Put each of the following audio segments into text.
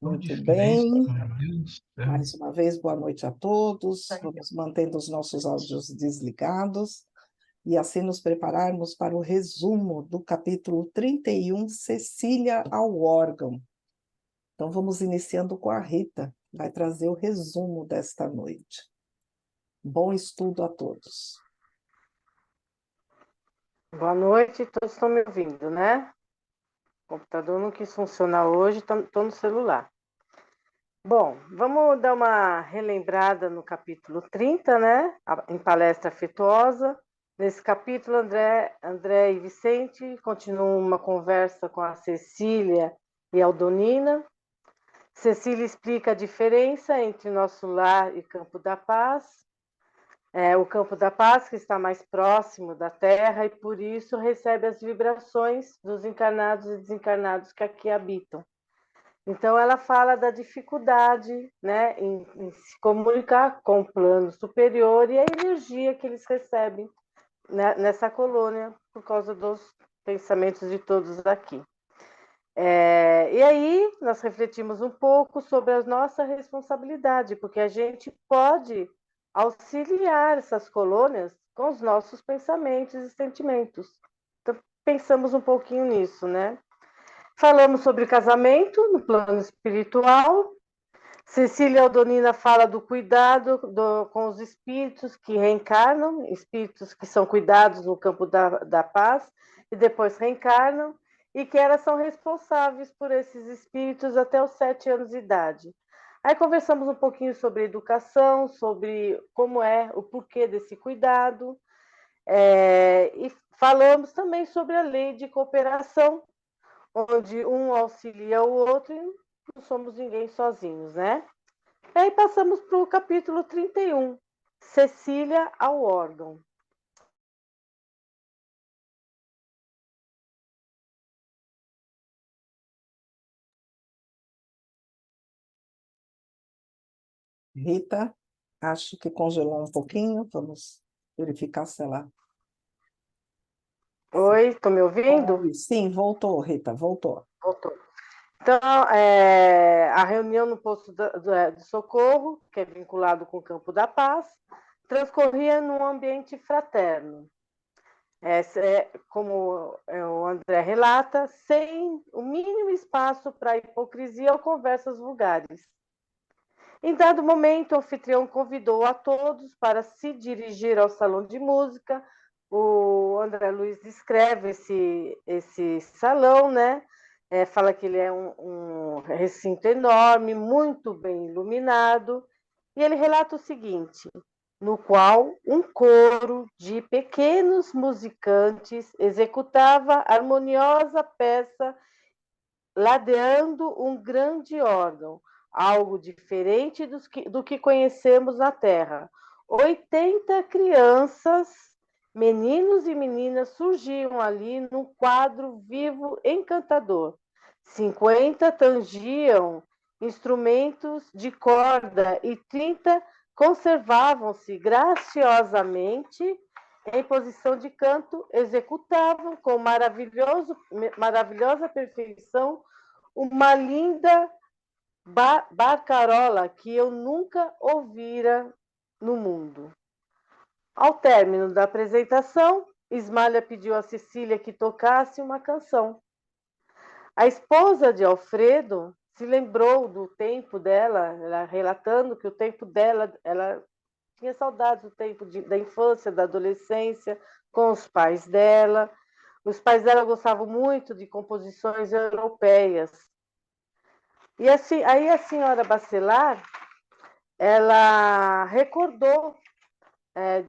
Muito bem. Mais uma vez, boa noite a todos. Vamos mantendo os nossos áudios desligados e assim nos prepararmos para o resumo do capítulo 31, Cecília ao órgão. Então, vamos iniciando com a Rita, que vai trazer o resumo desta noite. Bom estudo a todos. Boa noite, todos estão me ouvindo, né? O computador não quis funcionar hoje, estou no celular. Bom, vamos dar uma relembrada no capítulo 30, né? Em palestra afetuosa. Nesse capítulo, André e Vicente continuam uma conversa com a Cecília e a Aldonina. Cecília explica a diferença entre nosso lar e Campo da Paz. O Campo da Paz, que está mais próximo da Terra e, por isso, recebe as vibrações dos encarnados e desencarnados que aqui habitam. Então, ela fala da dificuldade, né, em se comunicar com o plano superior e a energia que eles recebem, né, nessa colônia, por causa dos pensamentos de todos aqui. E aí, nós refletimos um pouco sobre a nossa responsabilidade, porque a gente pode auxiliar essas colônias com os nossos pensamentos e sentimentos. Então, pensamos um pouquinho nisso, né? Falamos sobre casamento no plano espiritual. Cecília Aldonina fala do cuidado com os espíritos que reencarnam, espíritos que são cuidados no campo da paz e depois reencarnam, e que elas são responsáveis por esses espíritos até os 7 anos de idade. Aí conversamos um pouquinho sobre educação, sobre como é o porquê desse cuidado, e falamos também sobre a lei de cooperação, onde um auxilia o outro e não somos ninguém sozinhos, né? E aí passamos para o capítulo 31, Cecília ao órgão. Rita, acho que congelou um pouquinho. Vamos verificar se ela... Oi, estão me ouvindo? Sim, voltou, Rita, voltou. Voltou. Então, a reunião no posto de socorro, que é vinculado com o Campo da Paz, transcorria num ambiente fraterno. Como o André relata, sem o mínimo espaço para hipocrisia ou conversas vulgares. Em dado momento, o anfitrião convidou a todos para se dirigir ao salão de música. O André Luiz descreve esse salão, né? Fala que ele é um recinto enorme, muito bem iluminado, e ele relata o seguinte, no qual um coro de pequenos musicantes executava harmoniosa peça ladeando um grande órgão, algo diferente do que conhecemos na Terra. 80 crianças, meninos e meninas surgiam ali num quadro vivo encantador. 50 tangiam instrumentos de corda e 30 conservavam-se graciosamente em posição de canto, executavam com maravilhosa perfeição uma linda barcarola que eu nunca ouvira no mundo. Ao término da apresentação, Ismália pediu a Cecília que tocasse uma canção. A esposa de Alfredo se lembrou do tempo dela, ela relatando que o tempo dela, ela tinha saudades do tempo da infância, da adolescência, com os pais dela. Os pais dela gostavam muito de composições europeias. E assim, aí a senhora Bacelar, ela recordou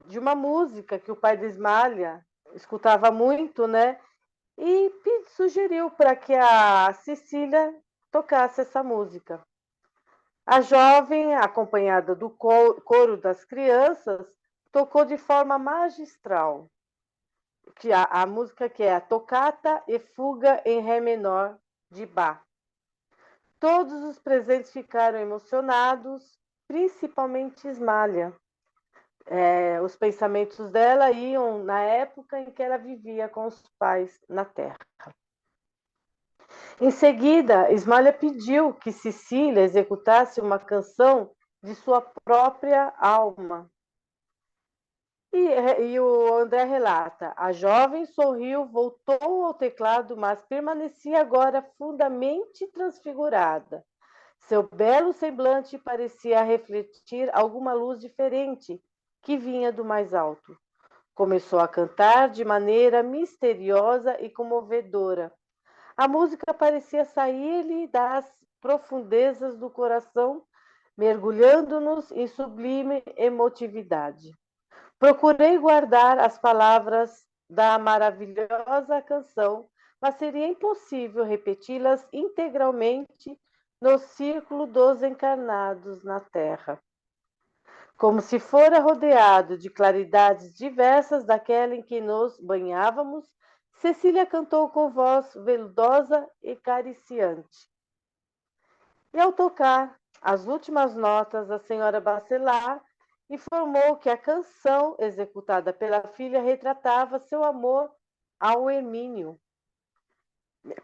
de uma música que o pai de Ismália escutava muito, né? E sugeriu para que a Cecília tocasse essa música. A jovem, acompanhada do coro das crianças, tocou de forma magistral a música que é a Tocata e Fuga em Ré menor de Bach. Todos os presentes ficaram emocionados, principalmente Ismália. Os pensamentos dela iam na época em que ela vivia com os pais na Terra. Em seguida, Ismália pediu que Cecília executasse uma canção de sua própria alma. E o André relata: a jovem sorriu, voltou ao teclado, mas permanecia agora fundamente transfigurada. Seu belo semblante parecia refletir alguma luz diferente que vinha do mais alto. Começou a cantar de maneira misteriosa e comovedora. A música parecia sair-lhe das profundezas do coração, mergulhando-nos em sublime emotividade. Procurei guardar as palavras da maravilhosa canção, mas seria impossível repeti-las integralmente no círculo dos encarnados na Terra. Como se fora rodeado de claridades diversas daquela em que nos banhávamos, Cecília cantou com voz veludosa e cariciante. E ao tocar as últimas notas, a senhora Bachelard informou que a canção executada pela filha retratava seu amor ao Hermínio.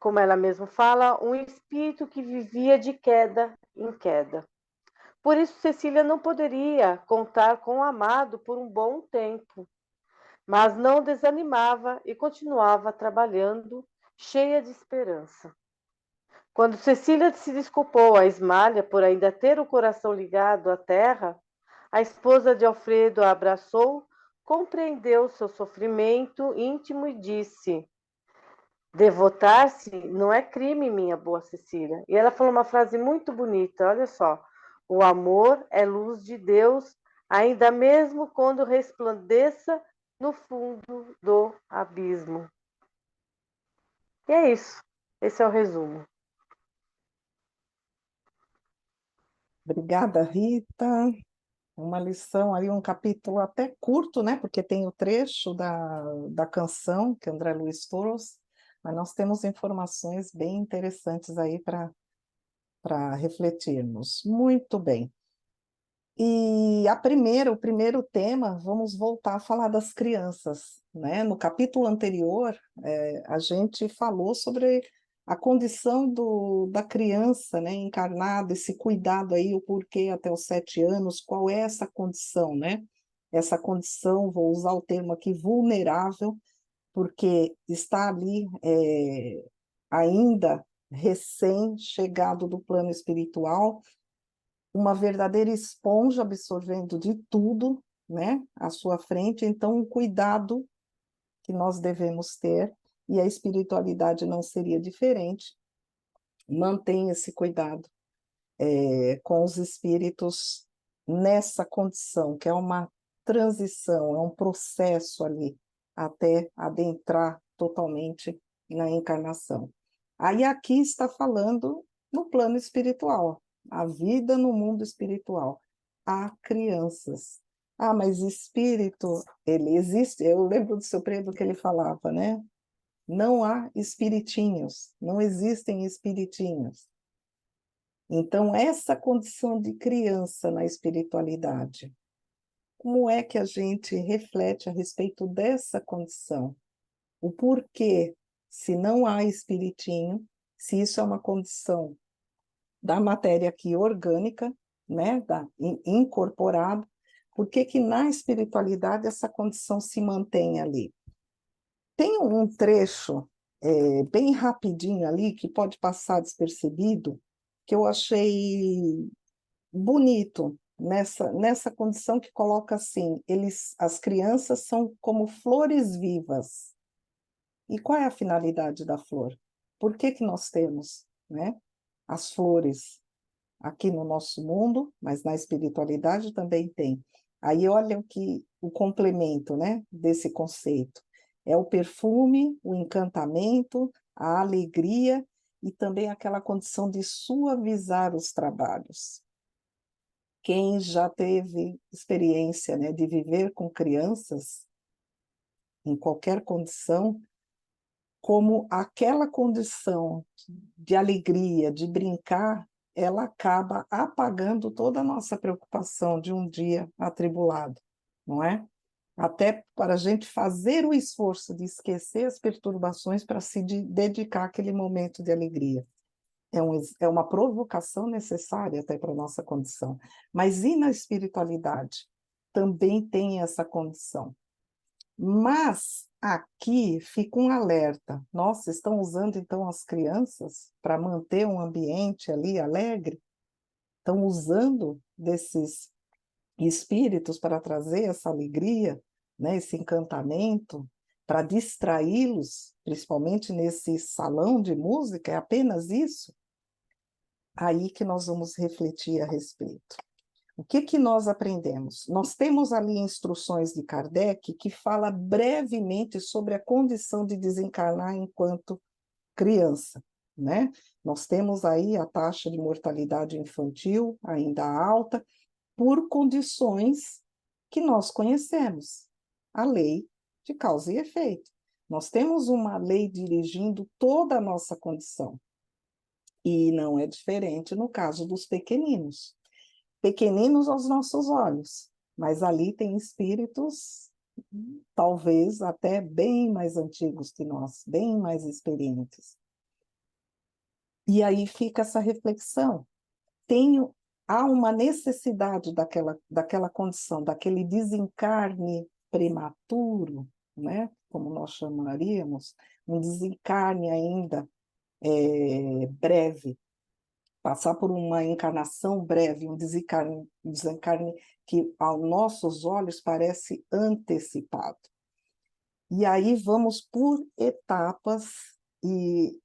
Como ela mesma fala, um espírito que vivia de queda em queda. Por isso, Cecília não poderia contar com o amado por um bom tempo, mas não desanimava e continuava trabalhando, cheia de esperança. Quando Cecília se desculpou a Ismália por ainda ter o coração ligado à terra, a esposa de Alfredo a abraçou, compreendeu seu sofrimento íntimo e disse: devotar-se não é crime, minha boa Cecília. E ela falou uma frase muito bonita, olha só. O amor é luz de Deus, ainda mesmo quando resplandeça no fundo do abismo. E é isso. Esse é o resumo. Obrigada, Rita. Uma lição aí, um capítulo até curto, né? Porque tem o trecho da canção que André Luiz trouxe, mas nós temos informações bem interessantes aí para refletirmos. Muito bem. E o primeiro tema, vamos voltar a falar das crianças, né? No capítulo anterior, a gente falou sobre a condição da criança, né, encarnada, esse cuidado aí, o porquê até os 7 anos, qual é essa condição, né? Essa condição, vou usar o termo aqui, vulnerável, porque está ali ainda recém-chegado do plano espiritual, uma verdadeira esponja absorvendo de tudo, né, à sua frente. Então, um cuidado que nós devemos ter, e a espiritualidade não seria diferente, mantém esse cuidado com os espíritos nessa condição, que é uma transição, é um processo ali, até adentrar totalmente na encarnação. Aí aqui está falando no plano espiritual, a vida no mundo espiritual. Há crianças. Ah, mas espírito, ele existe. Eu lembro do seu Pedro que ele falava, né? Não há espiritinhos, não existem espiritinhos. Então, essa condição de criança na espiritualidade, como é que a gente reflete a respeito dessa condição? O porquê, se não há espiritinho, se isso é uma condição da matéria aqui orgânica, né, incorporado, por que que na espiritualidade essa condição se mantém ali? Tem um trecho bem rapidinho ali, que pode passar despercebido, que eu achei bonito, nessa condição que coloca assim, as crianças são como flores vivas. E qual é a finalidade da flor? Por que que nós temos, né, as flores aqui no nosso mundo, mas na espiritualidade também tem. Aí olha o complemento, né, desse conceito. É o perfume, o encantamento, a alegria e também aquela condição de suavizar os trabalhos. Quem já teve experiência, né, de viver com crianças, em qualquer condição, como aquela condição de alegria, de brincar, ela acaba apagando toda a nossa preocupação de um dia atribulado, não é? até para a gente fazer o esforço de esquecer as perturbações para se dedicar àquele momento de alegria. É uma provocação necessária até para a nossa condição. Mas e na espiritualidade? Também tem essa condição. Mas aqui fica um alerta. Nossa, estão usando então as crianças para manter um ambiente ali alegre? Estão usando desses espíritos para trazer essa alegria, né, esse encantamento, para distraí-los, principalmente nesse salão de música? É apenas isso? Aí que nós vamos refletir a respeito. O que nós aprendemos? Nós temos ali instruções de Kardec que fala brevemente sobre a condição de desencarnar enquanto criança, né? Nós temos aí a taxa de mortalidade infantil ainda alta por condições que nós conhecemos, a lei de causa e efeito. Nós temos uma lei dirigindo toda a nossa condição. E não é diferente no caso dos pequeninos. Pequeninos aos nossos olhos, mas ali tem espíritos talvez até bem mais antigos que nós, bem mais experientes. E aí fica essa reflexão. Há uma necessidade daquela condição, daquele desencarne prematuro, né? Como nós chamaríamos, um desencarne ainda breve, passar por uma encarnação breve, um desencarne que aos nossos olhos parece antecipado. E aí vamos por etapas e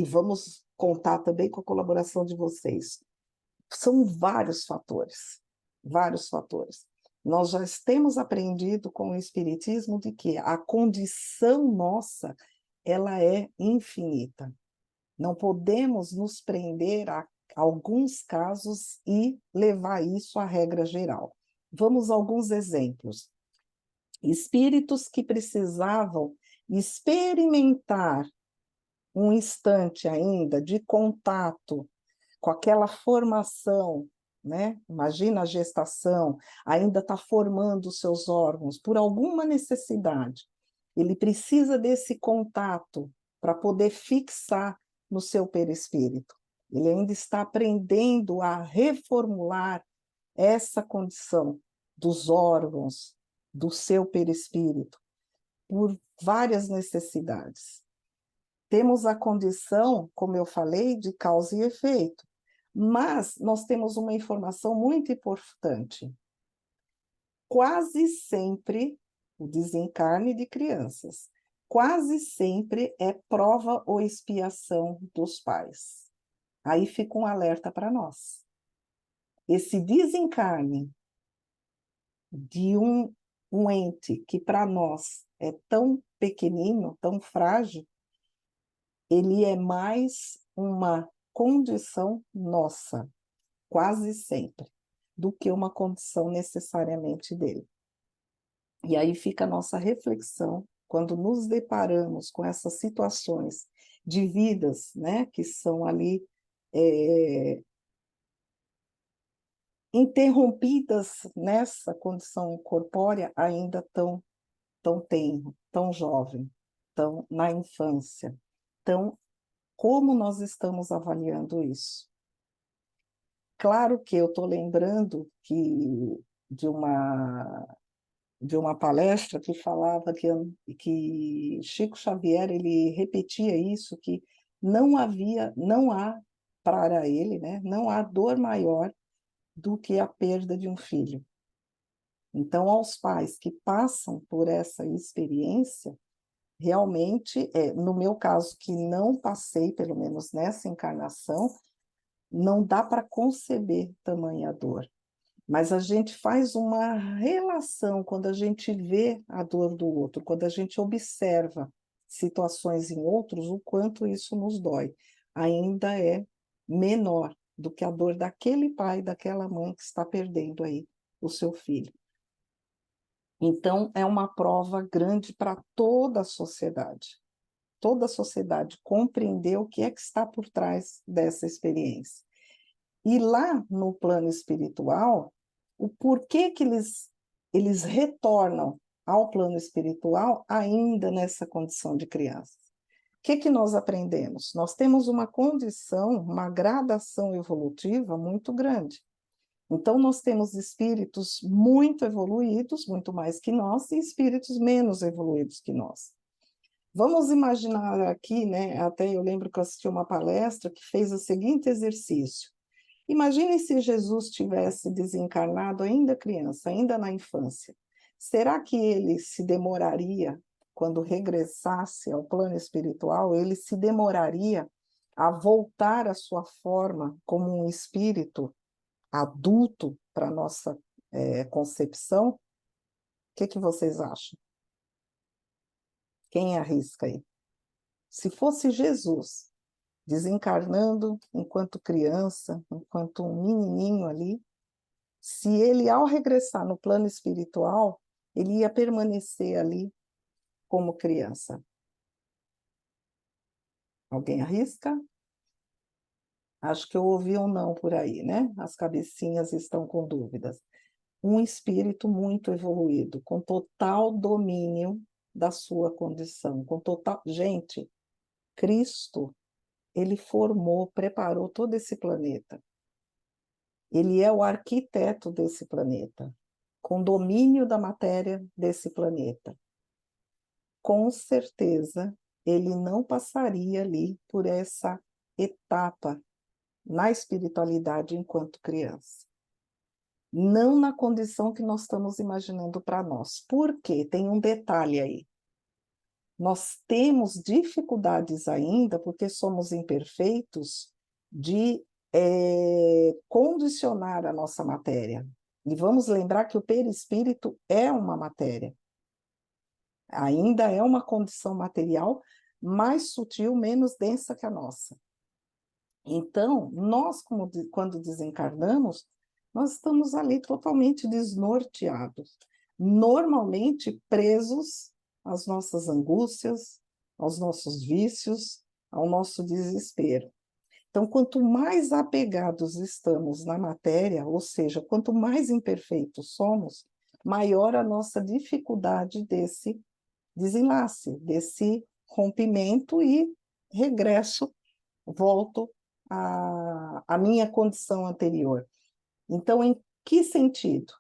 vamos contar também com a colaboração de vocês. São vários fatores, vários fatores. Nós já temos aprendido com o Espiritismo de que a condição nossa, ela é infinita. Não podemos nos prender a alguns casos e levar isso à regra geral. Vamos a alguns exemplos. Espíritos que precisavam experimentar um instante ainda de contato com aquela formação, né? Imagina a gestação, ainda está formando os seus órgãos por alguma necessidade. Ele precisa desse contato para poder fixar no seu perispírito. Ele ainda está aprendendo a reformular essa condição dos órgãos, do seu perispírito, por várias necessidades. Temos a condição, como eu falei, de causa e efeito, mas nós temos uma informação muito importante. Quase sempre, o desencarne de crianças, quase sempre é prova ou expiação dos pais. Aí fica um alerta para nós. Esse desencarne de um ente que para nós é tão pequenino, tão frágil, ele é mais uma condição nossa, quase sempre, do que uma condição necessariamente dele. E aí fica a nossa reflexão quando nos deparamos com essas situações de vidas, né, que são ali interrompidas nessa condição corpórea ainda tão tenro, tão jovem, tão na infância. Então, como nós estamos avaliando isso? Claro que eu estou lembrando de uma palestra que falava que Chico Xavier ele repetia isso, que não há para ele, né, não há dor maior do que a perda de um filho. Então, aos pais que passam por essa experiência, realmente, no meu caso, que não passei, pelo menos nessa encarnação, não dá para conceber tamanha dor. Mas a gente faz uma relação quando a gente vê a dor do outro, quando a gente observa situações em outros, o quanto isso nos dói. Ainda é menor do que a dor daquele pai, daquela mãe que está perdendo aí o seu filho. Então, é uma prova grande para toda a sociedade. Toda a sociedade compreender o que é que está por trás dessa experiência. E lá no plano espiritual, o porquê que eles eles retornam ao plano espiritual ainda nessa condição de criança. O que nós aprendemos? Nós temos uma condição, uma gradação evolutiva muito grande. Então, nós temos espíritos muito evoluídos, muito mais que nós, e espíritos menos evoluídos que nós. Vamos imaginar aqui, né? Até eu lembro que eu assisti uma palestra que fez o seguinte exercício. Imagine se Jesus tivesse desencarnado ainda criança, ainda na infância. Será que ele se demoraria, quando regressasse ao plano espiritual, ele se demoraria a voltar à sua forma como um espírito adulto para a nossa concepção? O que vocês acham? Quem arrisca aí? Se fosse Jesus desencarnando enquanto criança, enquanto um menininho ali, se ele, ao regressar no plano espiritual, ele ia permanecer ali como criança. Alguém arrisca? Acho que eu ouvi um não por aí, né? As cabecinhas estão com dúvidas. Um espírito muito evoluído, com total domínio da sua condição, com total... Gente, Cristo, ele formou, preparou todo esse planeta. Ele é o arquiteto desse planeta, com domínio da matéria desse planeta. Com certeza, ele não passaria ali por essa etapa na espiritualidade enquanto criança. Não na condição que nós estamos imaginando para nós. Por quê? Tem um detalhe aí. Nós temos dificuldades ainda, porque somos imperfeitos, de condicionar a nossa matéria. E vamos lembrar que o perispírito é uma matéria. Ainda é uma condição material mais sutil, menos densa que a nossa. Então, nós, quando desencarnamos, nós estamos ali totalmente desnorteados, normalmente presos às nossas angústias, aos nossos vícios, ao nosso desespero. Então, quanto mais apegados estamos na matéria, ou seja, quanto mais imperfeitos somos, maior a nossa dificuldade desse desenlace, desse rompimento e regresso, volto à minha condição anterior. Então, em que sentido?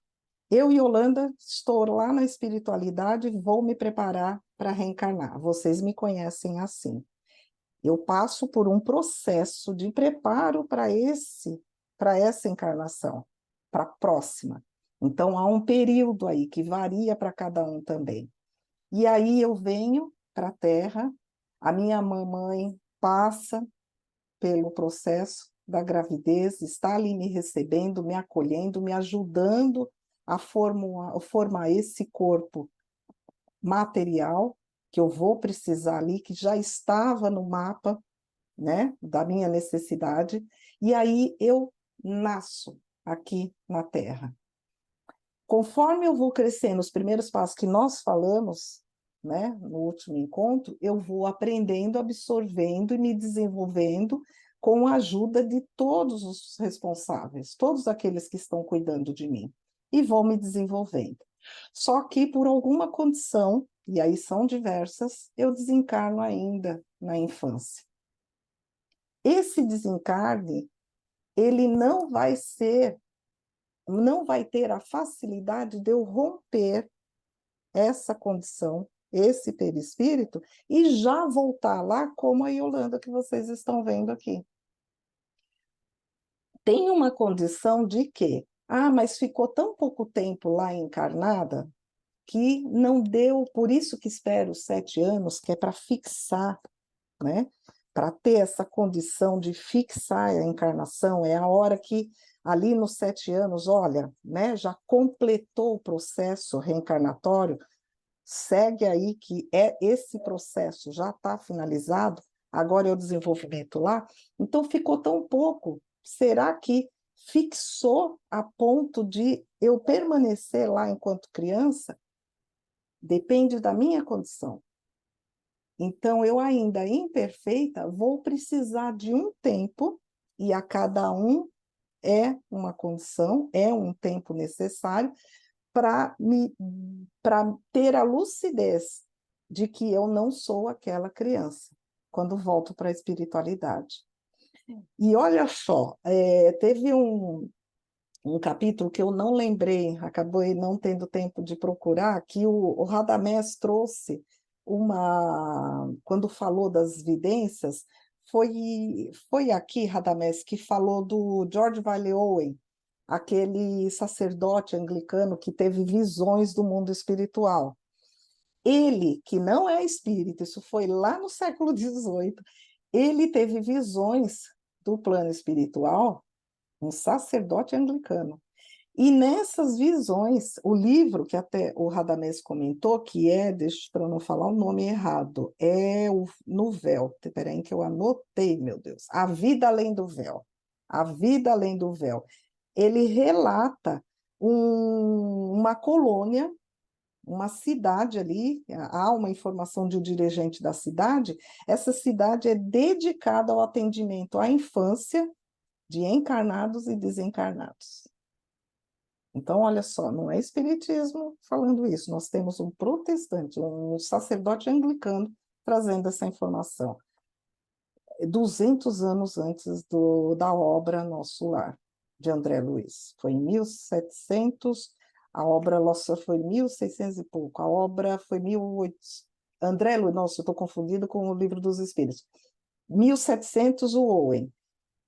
Eu, Yolanda, estou lá na espiritualidade e vou me preparar para reencarnar. Vocês me conhecem assim. Eu passo por um processo de preparo para essa encarnação, para a próxima. Então, há um período aí que varia para cada um também. E aí eu venho para a Terra, a minha mamãe passa pelo processo da gravidez, está ali me recebendo, me acolhendo, me ajudando a formar esse corpo material que eu vou precisar ali, que já estava no mapa, né, da minha necessidade, e aí eu nasço aqui na Terra. Conforme eu vou crescendo, os primeiros passos que nós falamos, né, no último encontro, eu vou aprendendo, absorvendo e me desenvolvendo com a ajuda de todos os responsáveis, todos aqueles que estão cuidando de mim, e vou me desenvolvendo. Só que por alguma condição, e aí são diversas, eu desencarno ainda na infância. Esse desencarne, ele não vai ter a facilidade de eu romper essa condição, esse perispírito, e já voltar lá como a Yolanda que vocês estão vendo aqui. Tem uma condição de que, mas ficou tão pouco tempo lá encarnada, que não deu, por isso que espero 7 anos, que é para fixar, né? Para ter essa condição de fixar a encarnação, é a hora que, ali nos 7 anos, olha, né, já completou o processo reencarnatório, segue aí que esse processo já está finalizado, agora é o desenvolvimento lá, então ficou tão pouco, será que fixou a ponto de eu permanecer lá enquanto criança? Depende da minha condição. Então, eu ainda imperfeita, vou precisar de um tempo, e a cada um é uma condição, é um tempo necessário, para ter a lucidez de que eu não sou aquela criança, quando volto para a espiritualidade. E olha só, teve um capítulo que eu não lembrei, acabei não tendo tempo de procurar, que o Radamés trouxe quando falou das vidências, foi aqui, Radamés, que falou do George Valley Owen, aquele sacerdote anglicano que teve visões do mundo espiritual. Ele, que não é espírita, isso foi lá no século XVIII, ele teve visões do plano espiritual, um sacerdote anglicano. E nessas visões, o livro que até o Radamés comentou, que deixa para eu não falar o nome errado, no véu. Peraí que eu anotei, meu Deus. A Vida Além do Véu. A Vida Além do Véu. Ele relata uma colônia, uma cidade ali, há uma informação de um dirigente da cidade, essa cidade é dedicada ao atendimento à infância de encarnados e desencarnados. Então, olha só, não é espiritismo falando isso, nós temos um protestante, um sacerdote anglicano trazendo essa informação. 200 anos antes da obra Nosso Lar, de André Luiz. Foi em 1700, a obra nossa foi em 1600 e pouco, a obra foi 1800. André Luiz, nossa, eu estou confundido com o Livro dos Espíritos. 1700 o Owen,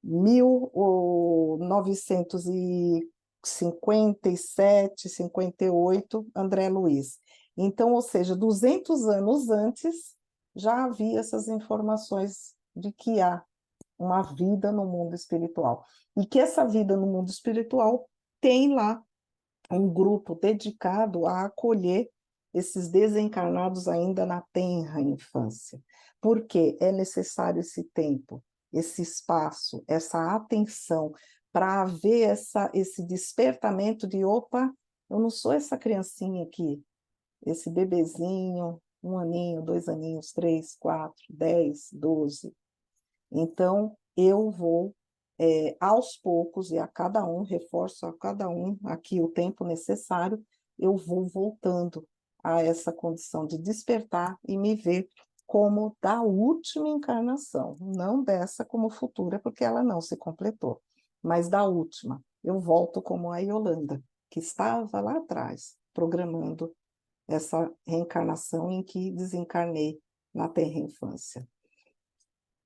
1957, 58, André Luiz. Então, ou seja, 200 anos antes, já havia essas informações de que há uma vida no mundo espiritual. E que essa vida no mundo espiritual tem lá um grupo dedicado a acolher esses desencarnados ainda na tenra infância. Porque é necessário esse tempo, esse espaço, essa atenção, para haver esse despertamento de, opa, eu não sou essa criancinha aqui, esse bebezinho, 1 aninho, 2 aninhos, 3, 4, 10, 12. Então, eu vou, aos poucos, e a cada um, reforço a cada um aqui o tempo necessário, eu vou voltando a essa condição de despertar e me ver como da última encarnação, não dessa como futura, porque ela não se completou, mas da última. Eu volto como a Yolanda, que estava lá atrás, programando essa reencarnação em que desencarnei na tenra infância.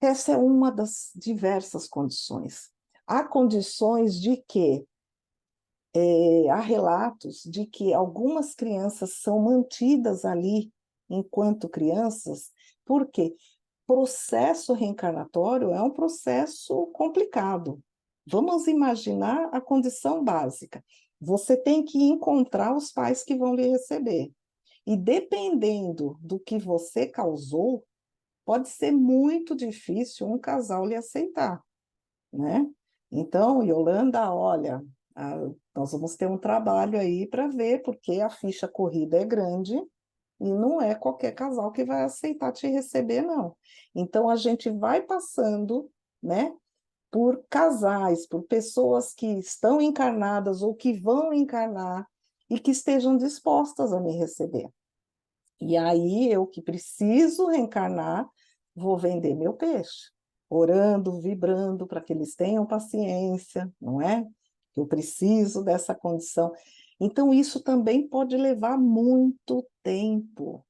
Essa é uma das diversas condições. Há condições de que, há relatos de que algumas crianças são mantidas ali enquanto crianças, porque processo reencarnatório é um processo complicado. Vamos imaginar a condição básica. Você tem que encontrar os pais que vão lhe receber. E dependendo do que você causou, pode ser muito difícil um casal lhe aceitar, né? Então, Yolanda, olha, nós vamos ter um trabalho aí para ver, porque a ficha corrida é grande e não é qualquer casal que vai aceitar te receber, não. Então, a gente vai passando, né, por casais, por pessoas que estão encarnadas ou que vão encarnar e que estejam dispostas a me receber. E aí, eu que preciso reencarnar, vou vender meu peixe, orando, vibrando para que eles tenham paciência, não é? Eu preciso dessa condição. Então, isso também pode levar muito tempo.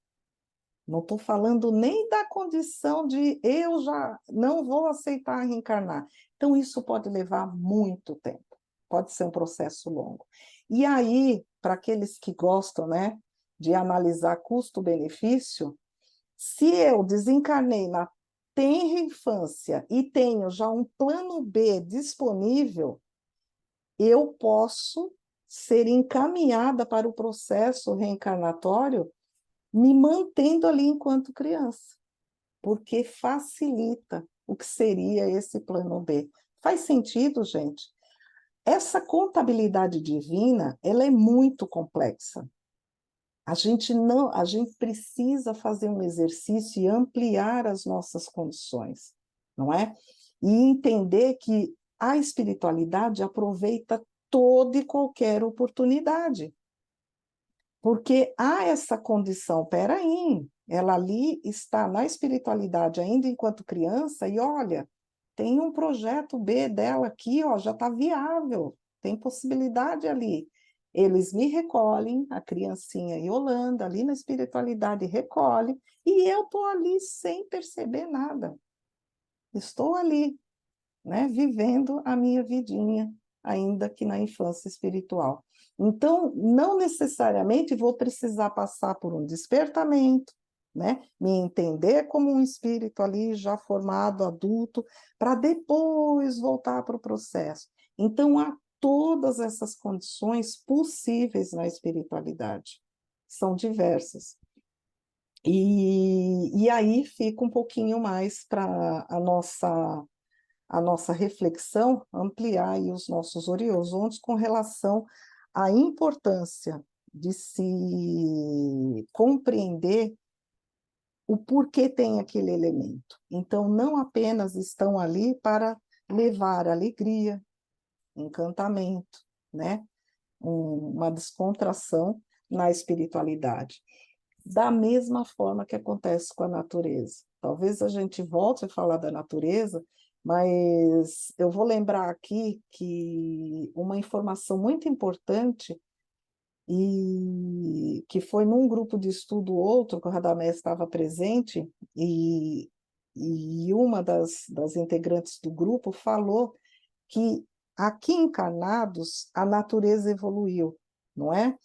Não estou falando nem da condição de eu já não vou aceitar reencarnar. Então, isso pode levar muito tempo. Pode ser um processo longo. E aí, para aqueles que gostam, né, de analisar custo-benefício, se eu desencarnei na tenra infância e tenho já um plano B disponível, eu posso ser encaminhada para o processo reencarnatório me mantendo ali enquanto criança, porque facilita o que seria esse plano B. Faz sentido, gente? Essa contabilidade divina, ela é muito complexa. A gente precisa fazer um exercício e ampliar as nossas condições, não é? E entender que a espiritualidade aproveita toda e qualquer oportunidade. Porque há essa condição, peraí, ela ali está na espiritualidade ainda enquanto criança, e olha, tem um projeto B dela aqui, ó, já está viável, tem possibilidade ali. Eles me recolhem, a criancinha Yolanda, ali na espiritualidade, recolhe, e eu estou ali sem perceber nada. Estou ali, né, vivendo a minha vidinha, ainda que na infância espiritual. Então, não necessariamente vou precisar passar por um despertamento, né, me entender como um espírito ali já formado, adulto, para depois voltar para o processo. Então, há todas essas condições possíveis na espiritualidade. São diversas. E aí fica um pouquinho mais para a nossa reflexão, ampliar aí os nossos horizontes com relação à importância de se compreender o porquê tem aquele elemento. Então, não apenas estão ali para levar alegria, encantamento, né? Uma descontração na espiritualidade. Da mesma forma que acontece com a natureza. Talvez a gente volte a falar da natureza, mas eu vou lembrar aqui que uma informação muito importante e que foi num grupo de estudo outro, que o Radamés estava presente, e uma das integrantes do grupo falou que aqui encarnados a natureza evoluiu, não é?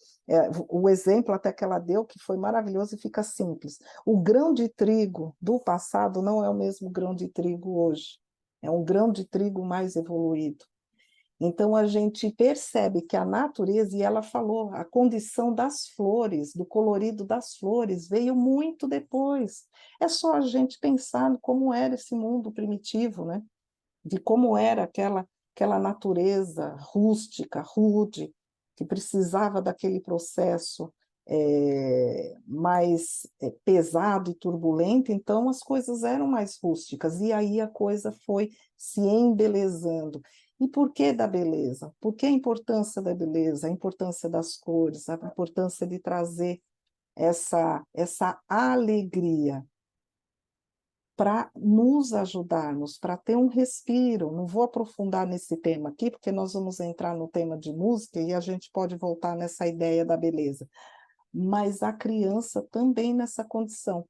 O exemplo até que ela deu, que foi maravilhoso e fica simples. O grão de trigo do passado não é o mesmo grão de trigo hoje. É um grão de trigo mais evoluído. Então a gente percebe que a natureza, e ela falou, a condição das flores, do colorido das flores, veio muito depois. É só a gente pensar como era esse mundo primitivo, né? De como era aquela natureza rústica, rude, que precisava daquele processo mais pesado e turbulento, então as coisas eram mais rústicas, e aí a coisa foi se embelezando. E por que da beleza? Por que a importância da beleza, a importância das cores, a importância de trazer essa alegria? Para nos ajudarmos, para ter um respiro. Não vou aprofundar nesse tema aqui, porque nós vamos entrar no tema de música e a gente pode voltar nessa ideia da beleza. Mas a criança também nessa condição.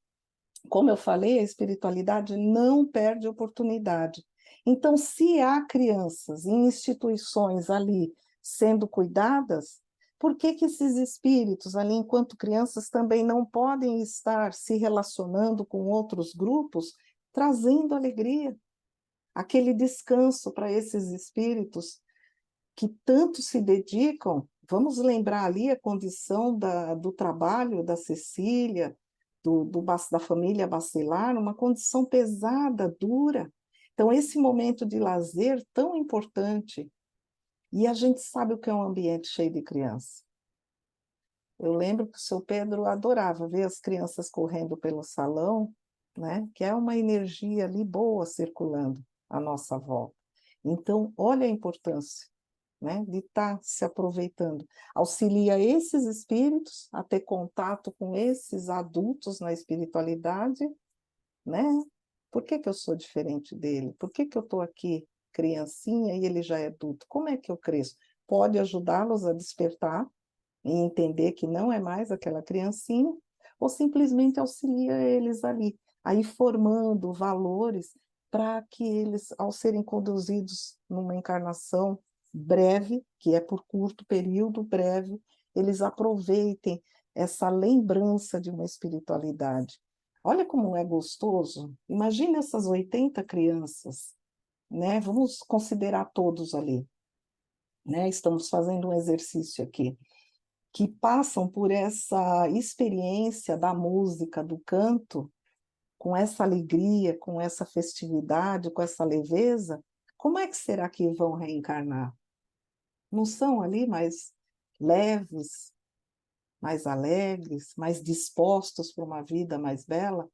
Como eu falei, a espiritualidade não perde oportunidade. Então, se há crianças em instituições ali sendo cuidadas, por que que esses espíritos ali, enquanto crianças, também não podem estar se relacionando com outros grupos, trazendo alegria, aquele descanso para esses espíritos que tanto se dedicam? Vamos lembrar ali a condição do trabalho da Cecília, da família Bacelar, uma condição pesada, dura. Então, esse momento de lazer tão importante, e a gente sabe o que é um ambiente cheio de criança. Eu lembro que o seu Pedro adorava ver as crianças correndo pelo salão, né? Que é uma energia ali boa circulando à nossa volta. Então, olha a importância, né, de estar se aproveitando. Auxilia esses espíritos a ter contato com esses adultos na espiritualidade, né? Por que que eu sou diferente dele? Por que que eu estou aqui criancinha e ele já é adulto? Como é que eu cresço? Pode ajudá-los a despertar e entender que não é mais aquela criancinha, ou simplesmente auxilia eles ali, aí formando valores para que eles, ao serem conduzidos numa encarnação breve, que é por curto período, breve, eles aproveitem essa lembrança de uma espiritualidade. Olha como é gostoso. Imagina essas 80 crianças, né? Vamos considerar todos ali, né? Estamos fazendo um exercício aqui que passam por essa experiência da música, do canto, com essa alegria, com essa festividade, com essa leveza, como é que será que vão reencarnar? Não são ali mais leves, mais alegres, mais dispostos para uma vida mais bela?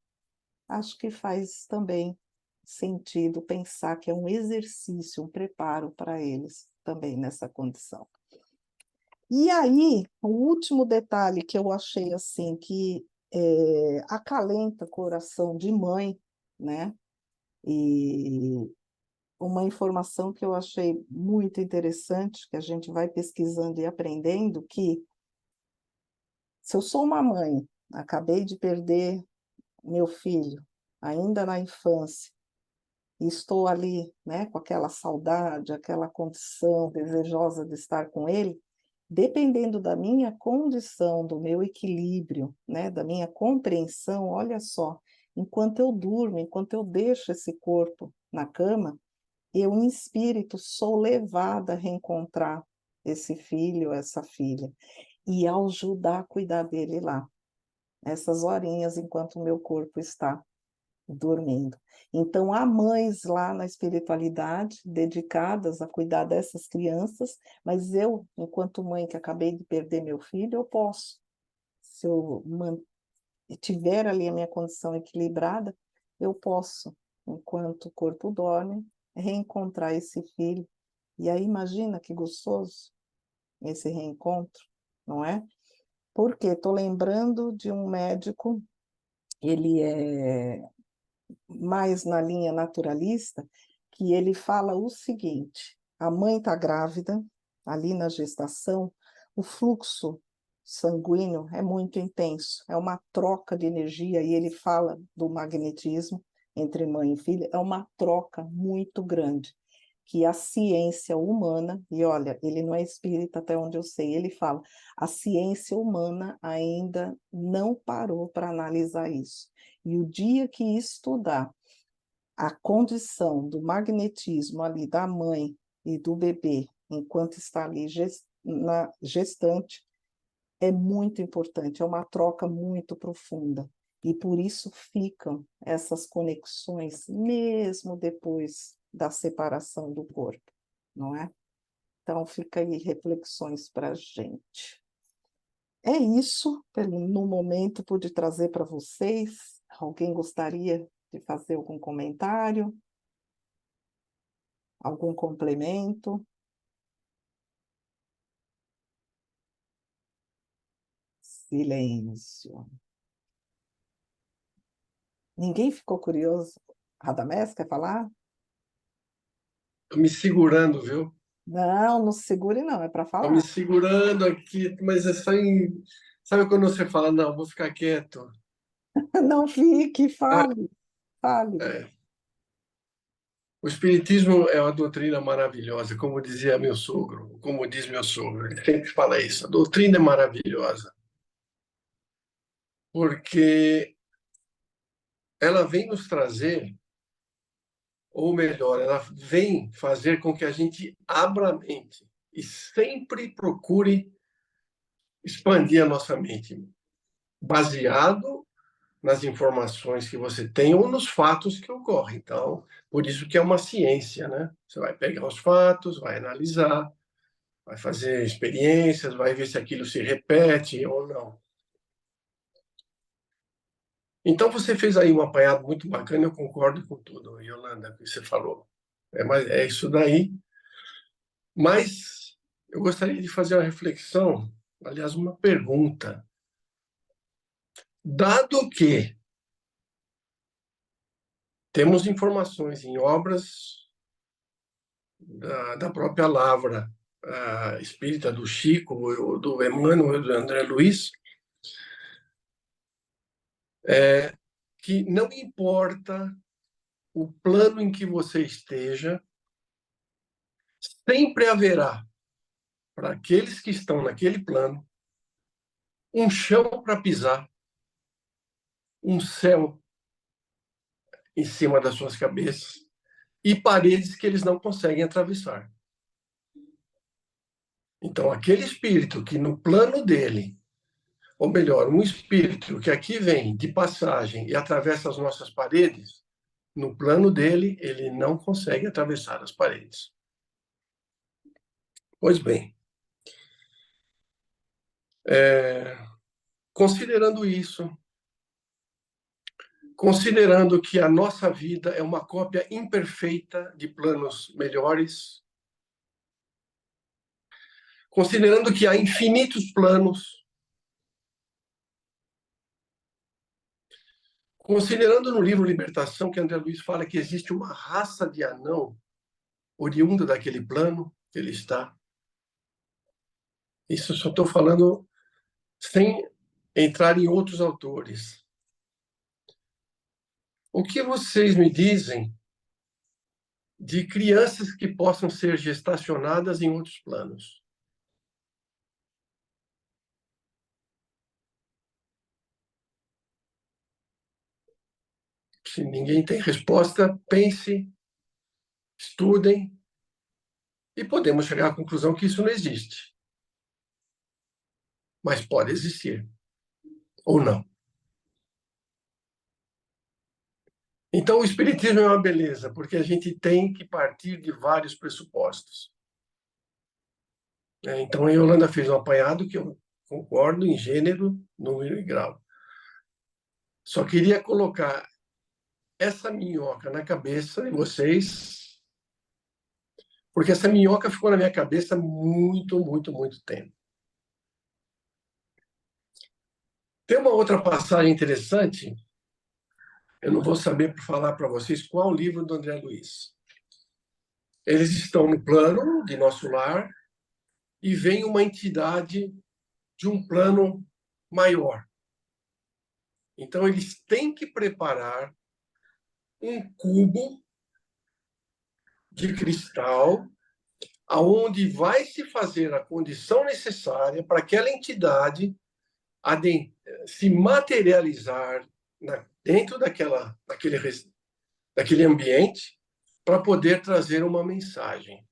Acho que faz também sentido pensar que é um exercício, um preparo para eles também nessa condição. E aí, o último detalhe que eu achei assim, que acalenta o coração de mãe, né? E uma informação que eu achei muito interessante, que a gente vai pesquisando e aprendendo, que se eu sou uma mãe, acabei de perder meu filho, ainda na infância, e estou ali, né, com aquela saudade, aquela condição desejosa de estar com ele, dependendo da minha condição, do meu equilíbrio, né, da minha compreensão, olha só, enquanto eu durmo, enquanto eu deixo esse corpo na cama, eu em espírito sou levada a reencontrar esse filho, essa filha, e ajudar a cuidar dele lá, essas horinhas enquanto o meu corpo está dormindo. Então, há mães lá na espiritualidade dedicadas a cuidar dessas crianças, mas eu, enquanto mãe que acabei de perder meu filho, eu posso. Se eu tiver ali a minha condição equilibrada, eu posso, enquanto o corpo dorme, reencontrar esse filho. E aí, imagina que gostoso esse reencontro, não é? Porque estou lembrando de um médico, ele é mais na linha naturalista, que ele fala o seguinte: a mãe está grávida, ali na gestação, o fluxo sanguíneo é muito intenso, é uma troca de energia, e ele fala do magnetismo entre mãe e filha, é uma troca muito grande, que a ciência humana, e olha, ele não é espírita até onde eu sei, ele fala, a ciência humana ainda não parou para analisar isso. E o dia que estudar a condição do magnetismo ali da mãe e do bebê, enquanto está ali na gestante, é muito importante, é uma troca muito profunda. E por isso ficam essas conexões, mesmo depois da separação do corpo, não é? Então, fica aí reflexões para a gente. É isso, no momento pude trazer para vocês. Alguém gostaria de fazer algum comentário, algum complemento? Silêncio. Ninguém ficou curioso? Radamés, quer falar? Tô me segurando, viu? Não, não se segure não, é para Tô me falar. segurando aqui, mas é só em... Sabe quando você fala, não, vou ficar quieto? Não fique, Ah, fale, fale. é. O Espiritismo é uma doutrina maravilhosa, como dizia meu sogro, como diz meu sogro, ele sempre fala isso. A doutrina é maravilhosa, porque ela vem nos trazer, ou melhor, ela vem fazer com que a gente abra a mente e sempre procure expandir a nossa mente, baseado nas informações que você tem ou nos fatos que ocorrem. Então, por isso que é uma ciência, né? Você vai pegar os fatos, vai analisar, vai fazer experiências, vai ver se aquilo se repete ou não. Então, você fez aí um apanhado muito bacana, eu concordo com tudo, Yolanda, que você falou. É isso daí. Mas eu gostaria de fazer uma reflexão, aliás, uma pergunta. Dado que temos informações em obras da própria Lavra espírita do Chico, do Emmanuel, do André Luiz, que não importa o plano em que você esteja, sempre haverá, para aqueles que estão naquele plano, um chão para pisar, um céu em cima das suas cabeças e paredes que eles não conseguem atravessar. Então, aquele espírito que no plano dele, ou melhor, um espírito que aqui vem de passagem e atravessa as nossas paredes, no plano dele, ele não consegue atravessar as paredes. Pois bem, considerando isso, considerando que a nossa vida é uma cópia imperfeita de planos melhores, considerando que há infinitos planos, considerando no livro Libertação que André Luiz fala que existe uma raça de anão oriunda daquele plano que ele está. Isso eu só estou falando sem entrar em outros autores. O que vocês me dizem de crianças que possam ser gestacionadas em outros planos? Se ninguém tem resposta, pense, estudem, e podemos chegar à conclusão que isso não existe. Mas pode existir, ou não. Então, o Espiritismo é uma beleza, porque a gente tem que partir de vários pressupostos. Então, a Yolanda fez um apanhado que eu concordo em gênero, número e grau. Só queria colocar essa minhoca na cabeça de vocês, porque essa minhoca ficou na minha cabeça muito, muito, muito tempo. Tem uma outra passagem interessante, eu não vou saber falar para vocês qual livro do André Luiz. Eles estão no plano de nosso lar e vem uma entidade de um plano maior. Então, eles têm que preparar um cubo de cristal aonde vai se fazer a condição necessária para aquela entidade se materializar dentro daquele ambiente para poder trazer uma mensagem.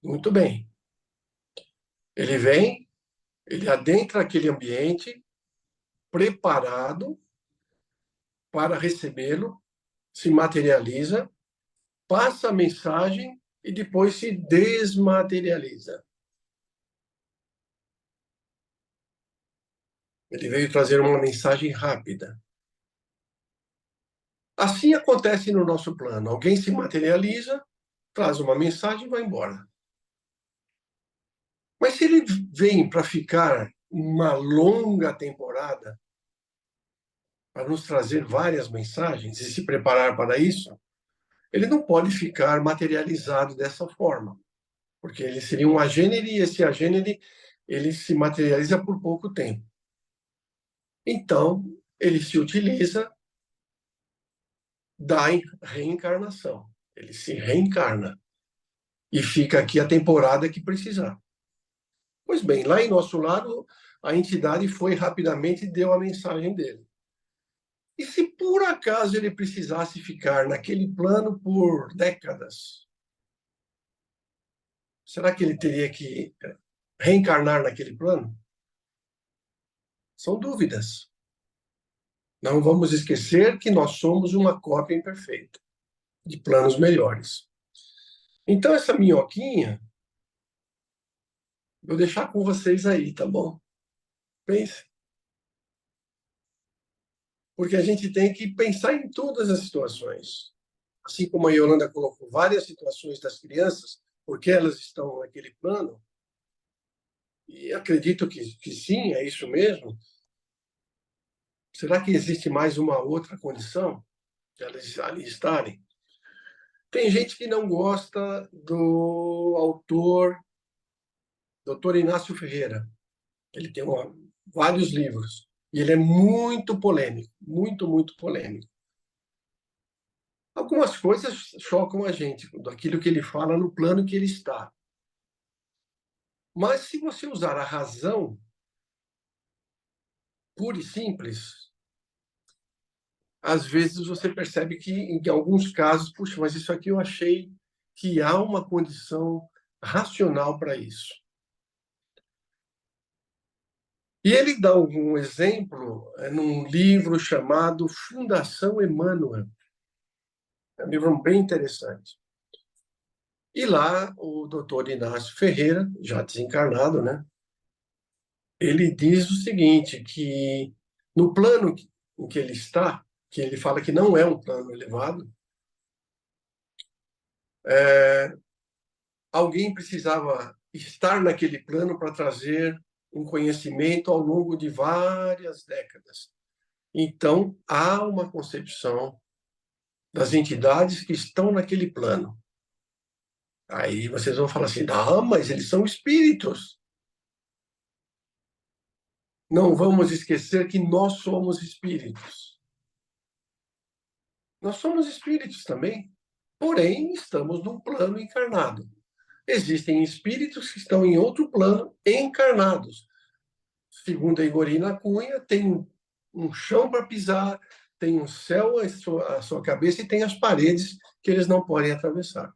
Muito bem. Ele vem, ele adentra aquele ambiente preparado para recebê-lo, se materializa, passa a mensagem e depois se desmaterializa. Ele veio trazer uma mensagem rápida. Assim acontece no nosso plano. Alguém se materializa, traz uma mensagem e vai embora. Mas se ele vem para ficar uma longa temporada, para nos trazer várias mensagens e se preparar para isso, ele não pode ficar materializado dessa forma, porque ele seria um agênere e esse agênere ele se materializa por pouco tempo. Então, ele se utiliza da reencarnação. Ele se reencarna e fica aqui a temporada que precisar. Pois bem, lá em nosso lado, a entidade foi rapidamente e deu a mensagem dele. E se por acaso ele precisasse ficar naquele plano por décadas, será que ele teria que reencarnar naquele plano? São dúvidas. Não vamos esquecer que nós somos uma cópia imperfeita de planos melhores. Então, essa minhoquinha, vou deixar com vocês aí, tá bom? Pense. Porque a gente tem que pensar em todas as situações. Assim como a Yolanda colocou várias situações das crianças, porque elas estão naquele plano, e acredito que sim, é isso mesmo. Será que existe mais uma outra condição de elas ali estarem? Tem gente que não gosta do autor, Dr. Inácio Ferreira. Ele tem vários livros. E ele é muito polêmico, muito, muito polêmico. Algumas coisas chocam a gente, daquilo que ele fala no plano que ele está. Mas se você usar a razão pura e simples, às vezes você percebe que, em alguns casos, puxa, mas isso aqui eu achei que há uma condição racional para isso. E ele dá um exemplo num livro chamado Fundação Emmanuel. É um livro bem interessante. E lá, o doutor Inácio Ferreira, já desencarnado, né? Ele diz o seguinte, que no plano em que ele está, que ele fala que não é um plano elevado, alguém precisava estar naquele plano para trazer um conhecimento ao longo de várias décadas. Então, há uma concepção das entidades que estão naquele plano. Aí vocês vão falar assim, não, mas eles são espíritos. Não vamos esquecer que nós somos espíritos. Nós somos espíritos também, porém estamos num plano encarnado. Existem espíritos que estão em outro plano encarnados. Segundo a Igorina Cunha, tem um chão para pisar, tem um céu à sua cabeça e tem as paredes que eles não podem atravessar.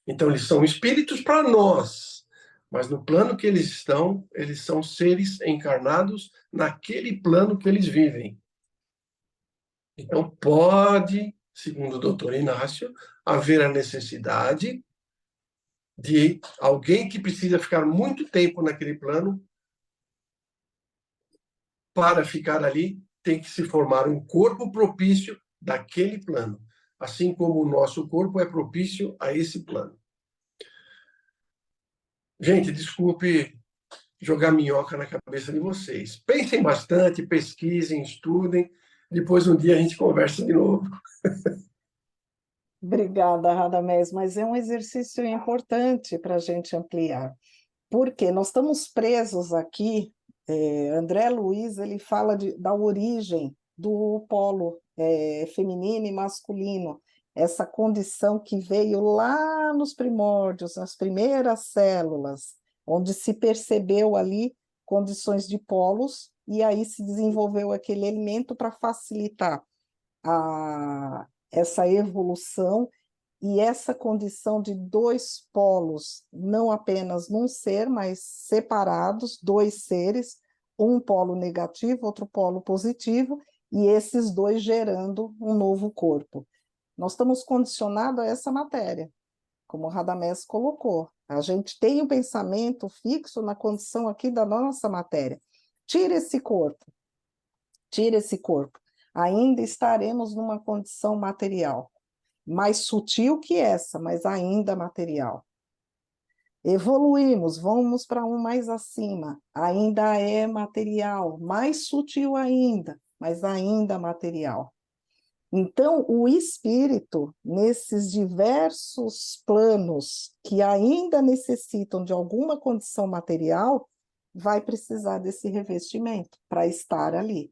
Então, eles são espíritos para nós, mas no plano que eles são seres encarnados naquele plano que eles vivem. Então, pode, segundo o doutor Inácio, haver a necessidade de alguém que precisa ficar muito tempo naquele plano. Para ficar ali, tem que se formar um corpo propício daquele plano, assim como o nosso corpo é propício a esse plano. Gente, desculpe jogar minhoca na cabeça de vocês. Pensem bastante, pesquisem, estudem. Depois, um dia, a gente conversa de novo. Obrigada, Radamés, mas é um exercício importante para a gente ampliar, porque nós estamos presos aqui. André Luiz ele fala da origem do polo feminino e masculino, essa condição que veio lá nos primórdios, nas primeiras células, onde se percebeu ali condições de polos, e aí se desenvolveu aquele elemento para facilitar essa evolução e essa condição de dois polos, não apenas num ser, mas separados, dois seres, um polo negativo, outro polo positivo, e esses dois gerando um novo corpo. Nós estamos condicionados a essa matéria, como o Radamés colocou. A gente tem um pensamento fixo na condição aqui da nossa matéria. Tira esse corpo, tira esse corpo. Ainda estaremos numa condição material, mais sutil que essa, mas ainda material. Evoluímos, vamos para um mais acima, ainda é material, mais sutil ainda, mas ainda material. Então, o espírito, nesses diversos planos que ainda necessitam de alguma condição material, vai precisar desse revestimento para estar ali.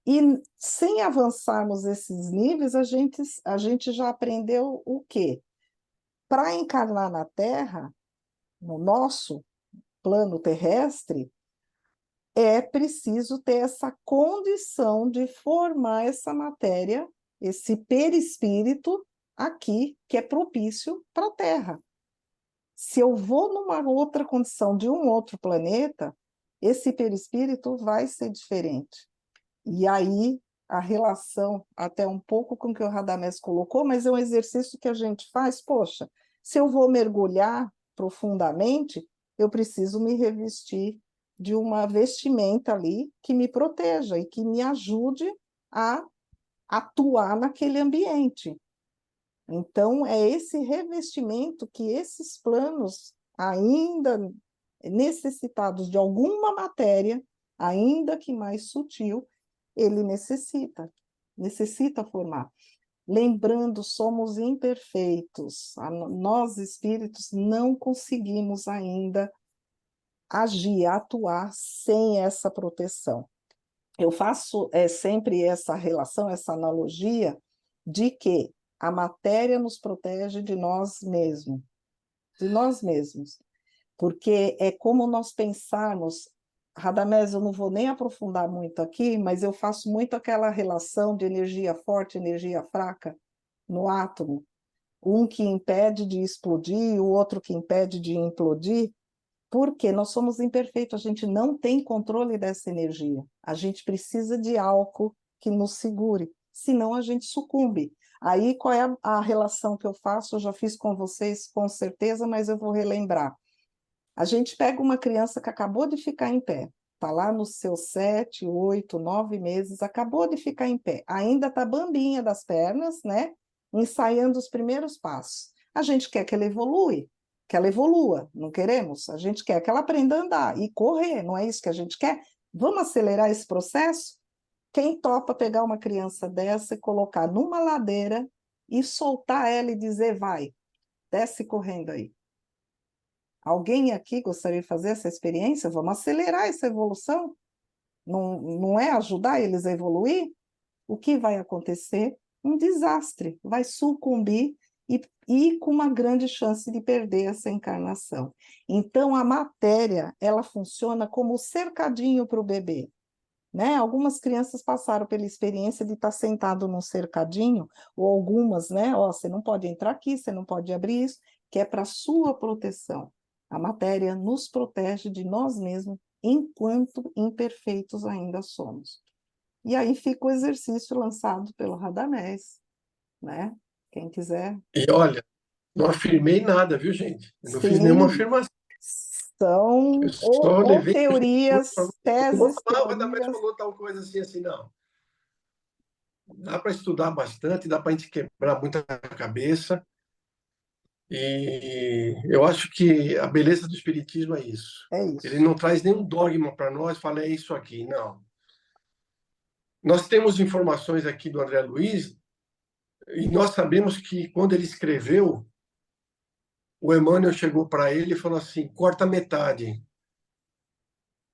E sem avançarmos esses níveis, a gente já aprendeu o quê? Para encarnar na Terra, no nosso plano terrestre, é preciso ter essa condição de formar essa matéria, esse perispírito aqui, que é propício para a Terra. Se eu vou numa outra condição de um outro planeta, esse perispírito vai ser diferente. E aí, a relação, até um pouco com o que o Radamés colocou, mas é um exercício que a gente faz, poxa, se eu vou mergulhar profundamente, eu preciso me revestir de uma vestimenta ali que me proteja e que me ajude a atuar naquele ambiente. Então, é esse revestimento que esses planos, ainda necessitados de alguma matéria, ainda que mais sutil, ele necessita formar. Lembrando, somos imperfeitos, nós espíritos não conseguimos ainda agir, atuar sem essa proteção. Eu faço sempre essa relação, essa analogia de que a matéria nos protege de nós mesmos, porque é como nós pensarmos. Radamés, eu não vou nem aprofundar muito aqui, mas eu faço muito aquela relação de energia forte, energia fraca no átomo. Um que impede de explodir, o outro que impede de implodir, porque nós somos imperfeitos, a gente não tem controle dessa energia. A gente precisa de algo que nos segure, senão a gente sucumbe. Aí, qual é a relação que eu faço? Eu já fiz com vocês, com certeza, mas eu vou relembrar. A gente pega uma criança que acabou de ficar em pé, está lá nos seus 7, 8, 9 meses, acabou de ficar em pé, ainda está bambinha das pernas, né? Ensaiando os primeiros passos. A gente quer que ela evolua, que ela evolua, não queremos? A gente quer que ela aprenda a andar e correr, não é isso que a gente quer? Vamos acelerar esse processo? Quem topa pegar uma criança dessa e colocar numa ladeira e soltar ela e dizer, vai, desce correndo aí. Alguém aqui gostaria de fazer essa experiência? Vamos acelerar essa evolução? Não é ajudar eles a evoluir? O que vai acontecer? Um desastre, vai sucumbir e com uma grande chance de perder essa encarnação. Então, a matéria, ela funciona como cercadinho para o bebê. Né? Algumas crianças passaram pela experiência de estar sentado num cercadinho, ou algumas, né? Ó, você não pode entrar aqui, você não pode abrir isso, que é para sua proteção. A matéria nos protege de nós mesmos, enquanto imperfeitos ainda somos. E aí fica o exercício lançado pelo Radamés, né? Quem quiser. E olha, não afirmei nada, viu, gente? Eu não fiz nenhuma Sim, afirmação. são Eu só ou levei. teorias, Vou teses, falar, o Radamés teorias. falou tal coisa assim, assim, não. Dá para estudar bastante, dá para a gente quebrar muita cabeça. E eu acho que a beleza do Espiritismo é isso. É Ele isso. não traz nenhum dogma para nós, fala, é isso aqui. Não. Nós temos informações aqui do André Luiz, e nós sabemos que quando ele escreveu, o Emmanuel chegou para ele e falou assim: corta metade.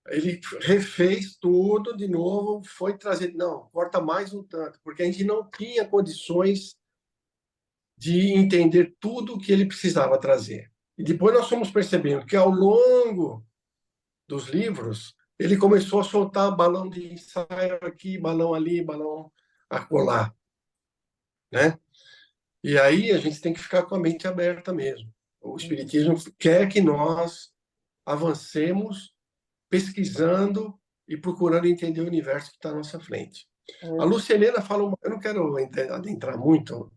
Ele refez tudo de novo, foi trazer, não, corta mais um tanto, porque a gente não tinha condições de entender tudo o que ele precisava trazer. E depois nós fomos percebendo que ao longo dos livros, ele começou a soltar balão de ensaio aqui, balão ali, balão acolá, né? E aí a gente tem que ficar com a mente aberta mesmo. O Espiritismo quer que nós avancemos pesquisando e procurando entender o universo que está à nossa frente. A Lucilena fala, eu não quero adentrar muito,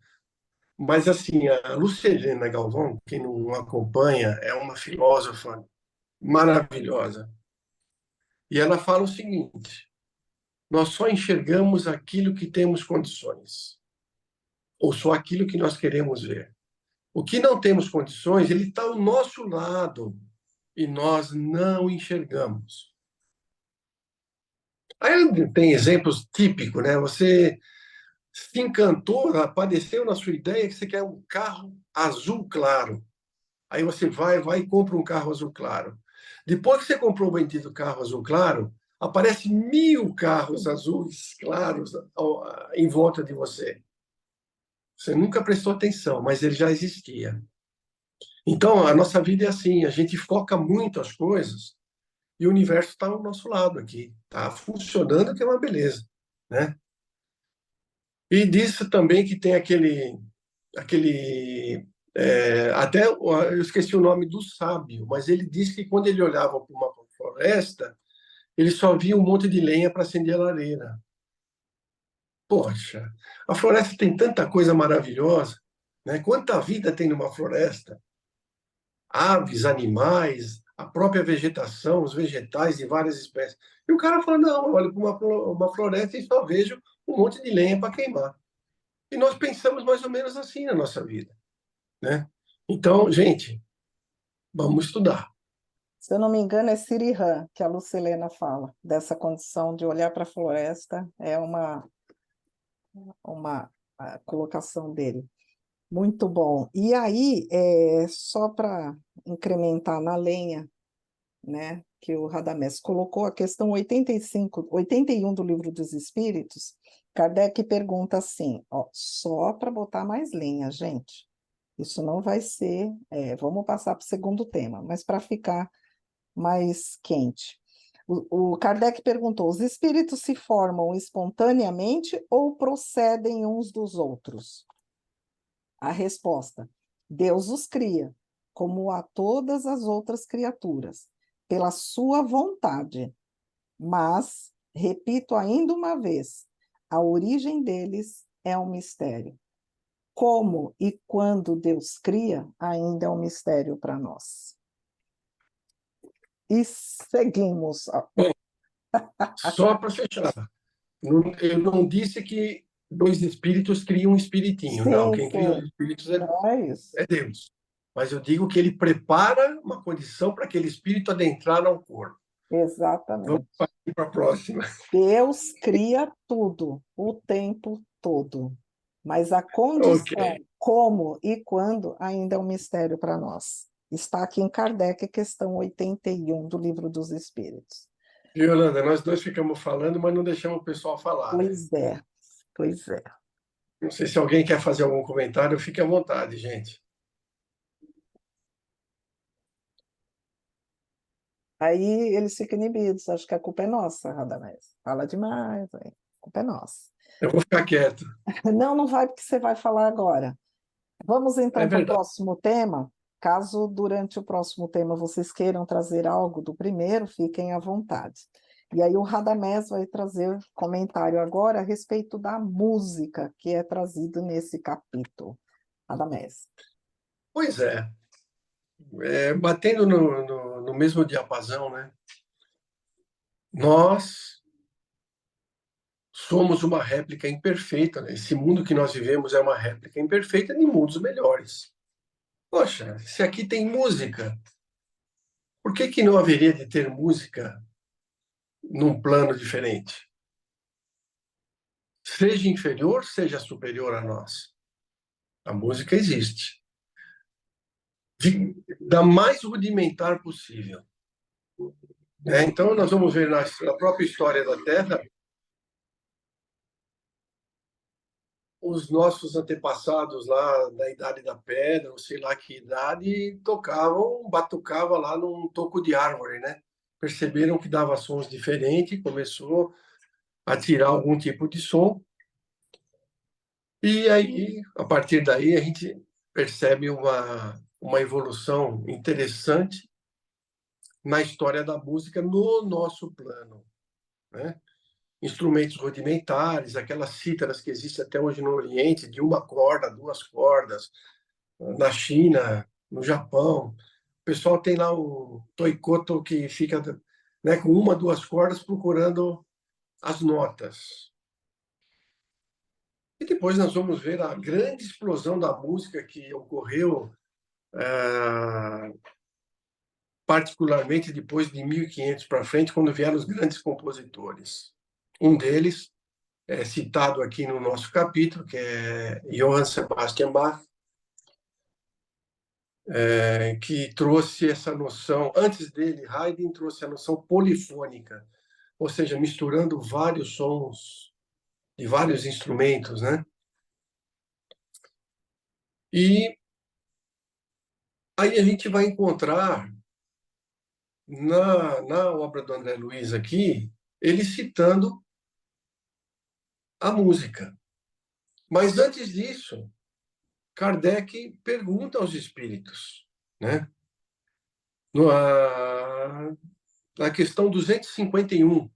mas assim, a Lucilena Galvão, quem não acompanha, é uma filósofa maravilhosa. E ela fala o seguinte: nós só enxergamos aquilo que temos condições, ou só aquilo que nós queremos ver. O que não temos condições, ele está ao nosso lado e nós não enxergamos. Aí tem exemplos típicos, né? Você se encantou, apareceu na sua ideia que você quer um carro azul claro. Aí você vai e compra um carro azul claro. Depois que você comprou o bendito carro azul claro, aparece 1000 carros azuis claros em volta de você. Você nunca prestou atenção, mas ele já existia. Então, a nossa vida é assim, a gente foca muito as coisas e o universo está ao nosso lado aqui, está funcionando, que é uma beleza, né? E disse também que tem até eu esqueci o nome do sábio, mas ele disse que quando ele olhava para uma floresta, ele só via um monte de lenha para acender a lareira. Poxa, a floresta tem tanta coisa maravilhosa, né? Quanta vida tem numa floresta? Aves, animais, a própria vegetação, os vegetais de várias espécies. E o cara fala, não, eu olho para uma floresta e só vejo um monte de lenha para queimar. E nós pensamos mais ou menos assim na nossa vida, né? Então, gente, vamos estudar. Se eu não me engano, é Sirihan, que a Lucilena fala, dessa condição de olhar para a floresta, é uma a colocação dele. Muito bom. E aí, só para incrementar na lenha, né, que o Radamés colocou, a questão 81 do Livro dos Espíritos, Kardec pergunta assim, ó, só para botar mais lenha, gente. Isso não vai ser, vamos passar para o segundo tema, mas para ficar mais quente. O Kardec perguntou: os espíritos se formam espontaneamente ou procedem uns dos outros? A resposta: Deus os cria, como a todas as outras criaturas, pela sua vontade. Mas, repito ainda uma vez, a origem deles é um mistério. Como e quando Deus cria, ainda é um mistério para nós. E seguimos. Bom, só para fechar, eu não disse que dois espíritos criam um espiritinho. Não, Sim, quem cria os sim, espíritos não é isso. é Deus. mas eu digo que ele prepara uma condição para aquele espírito adentrar ao corpo. Vamos Exatamente. partir para a próxima. Deus cria tudo, o tempo todo. Mas a condição, Ok. como e quando, ainda é um mistério para nós. Está aqui em Kardec, questão 81 do Livro dos Espíritos. E, Yolanda, nós dois ficamos falando, mas não deixamos o pessoal falar, né? Pois é, pois é. Não sei se alguém quer fazer algum comentário, fique à vontade, gente. Aí eles ficam inibidos, acho que a culpa é nossa, Radamés. Fala demais, aí. A culpa é nossa. Eu vou ficar quieto. Não, não vai, porque você vai falar agora. Vamos É então para o verdade. próximo tema. Caso durante o próximo tema vocês queiram trazer algo do primeiro, fiquem à vontade. E aí o Radamés vai trazer comentário agora a respeito da música que é trazido nesse capítulo. Radamés. Pois é. Batendo no mesmo diapasão, né? Nós somos uma réplica imperfeita, né? Esse mundo que nós vivemos é uma réplica imperfeita de mundos melhores. Poxa, se aqui tem música, por que que não haveria de ter música num plano diferente? Seja inferior, seja superior a nós. A música existe. Da mais rudimentar possível. Então, nós vamos ver na própria história da Terra os nossos antepassados lá da Idade da Pedra, ou sei lá que idade, tocavam, batucavam lá num toco de árvore, né? Perceberam que dava sons diferentes, começou a tirar algum tipo de som, e aí, a partir daí, a gente percebe uma evolução interessante na história da música no nosso plano, né? Instrumentos rudimentares, aquelas cítaras que existem até hoje no Oriente, de uma corda, duas cordas, na China, no Japão. O pessoal tem lá o toikoto que fica, né, com uma, duas cordas procurando as notas. E depois nós vamos ver a grande explosão da música que ocorreu, particularmente depois de 1500 para frente, quando vieram os grandes compositores. Um deles é citado aqui no nosso capítulo, que é Johann Sebastian Bach, que trouxe essa noção, antes dele, Haydn trouxe a noção polifônica, ou seja, misturando vários sons de vários instrumentos, né? E aí a gente vai encontrar na obra do André Luiz aqui, ele citando a música. Mas antes disso, Kardec pergunta aos espíritos, né? Na questão 251,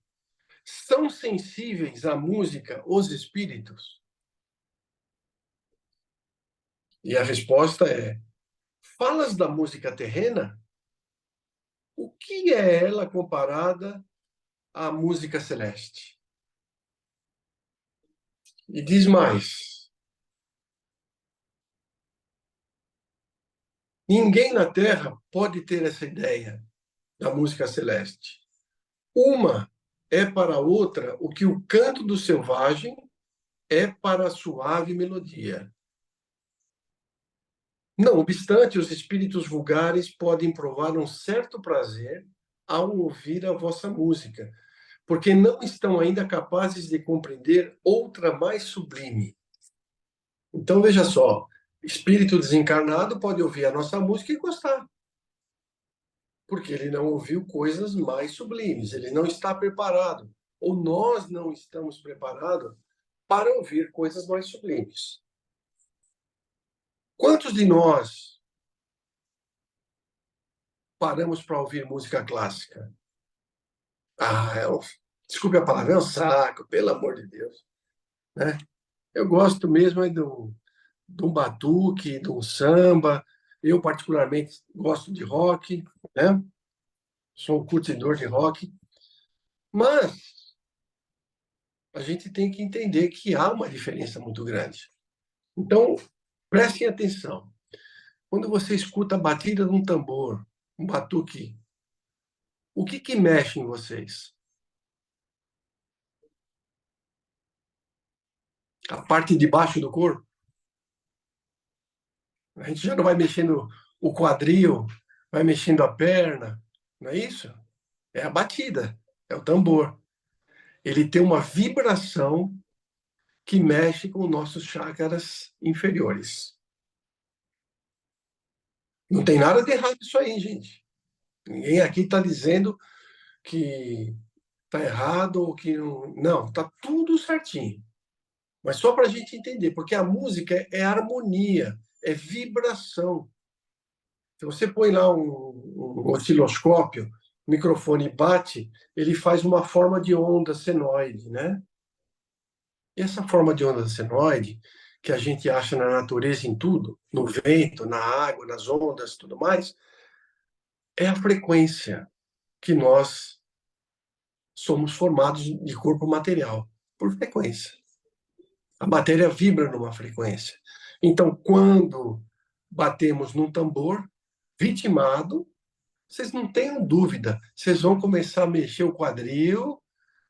são sensíveis à música os espíritos? E a resposta é: falas da música terrena? O que é ela comparada à música celeste? E diz mais: ninguém na Terra pode ter essa ideia da música celeste. Uma é para a outra o que o canto do selvagem é para a suave melodia. Não obstante, os espíritos vulgares podem provar um certo prazer ao ouvir a vossa música, porque não estão ainda capazes de compreender outra mais sublime. Então, veja só, espírito desencarnado pode ouvir a nossa música e gostar, porque ele não ouviu coisas mais sublimes, ele não está preparado, ou nós não estamos preparados para ouvir coisas mais sublimes. Quantos de nós paramos para ouvir música clássica? Desculpe a palavra, é um saco, pelo amor de Deus, né? Eu gosto mesmo de um batuque, de um samba. Eu, particularmente, gosto de rock, né? Sou um curtidor de rock. Mas a gente tem que entender que há uma diferença muito grande. Então, prestem atenção. Quando você escuta a batida de um tambor, um batuque, o que mexe em vocês? A parte de baixo do corpo? A gente já não vai mexendo o quadril, vai mexendo a perna, não é isso? É a batida, é o tambor. Ele tem uma vibração que mexe com nossos chakras inferiores. Não tem nada de errado isso aí, gente. Ninguém aqui está dizendo que está errado ou que não. Não, está tudo certinho. Mas só para a gente entender, porque a música é harmonia, é vibração. Se você põe lá um osciloscópio, o microfone bate, ele faz uma forma de onda senoide, né? E essa forma de onda senoide, que a gente acha na natureza em tudo, no vento, na água, nas ondas, tudo mais, é a frequência que nós somos formados de corpo material, por frequência. A matéria vibra numa frequência. Então, quando batemos num tambor, vitimado, vocês não tenham dúvida, vocês vão começar a mexer o quadril,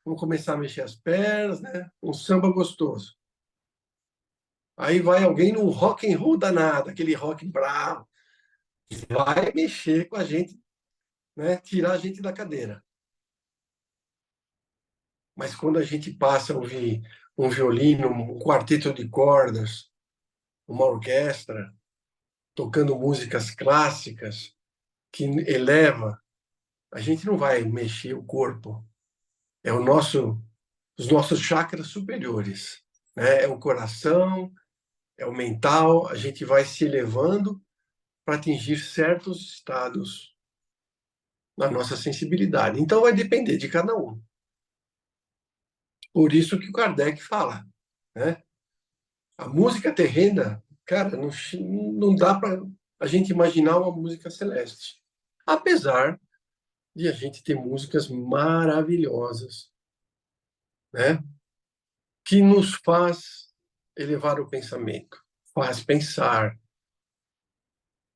vão começar a mexer as pernas, né? Um samba gostoso. Aí vai alguém num rock and roll danado, aquele rock bravo, vai mexer com a gente, né? Tirar a gente da cadeira. Mas quando a gente passa a ouvir um violino, um quarteto de cordas, uma orquestra, tocando músicas clássicas, que eleva, a gente não vai mexer o corpo. É os nossos chakras superiores, né? É o coração, é o mental, a gente vai se elevando para atingir certos estados na nossa sensibilidade. Então vai depender de cada um. Por isso que o Kardec fala, né? A música terrena, cara, não dá para a gente imaginar uma música celeste. Apesar de a gente ter músicas maravilhosas, né? Que nos faz elevar o pensamento, faz pensar.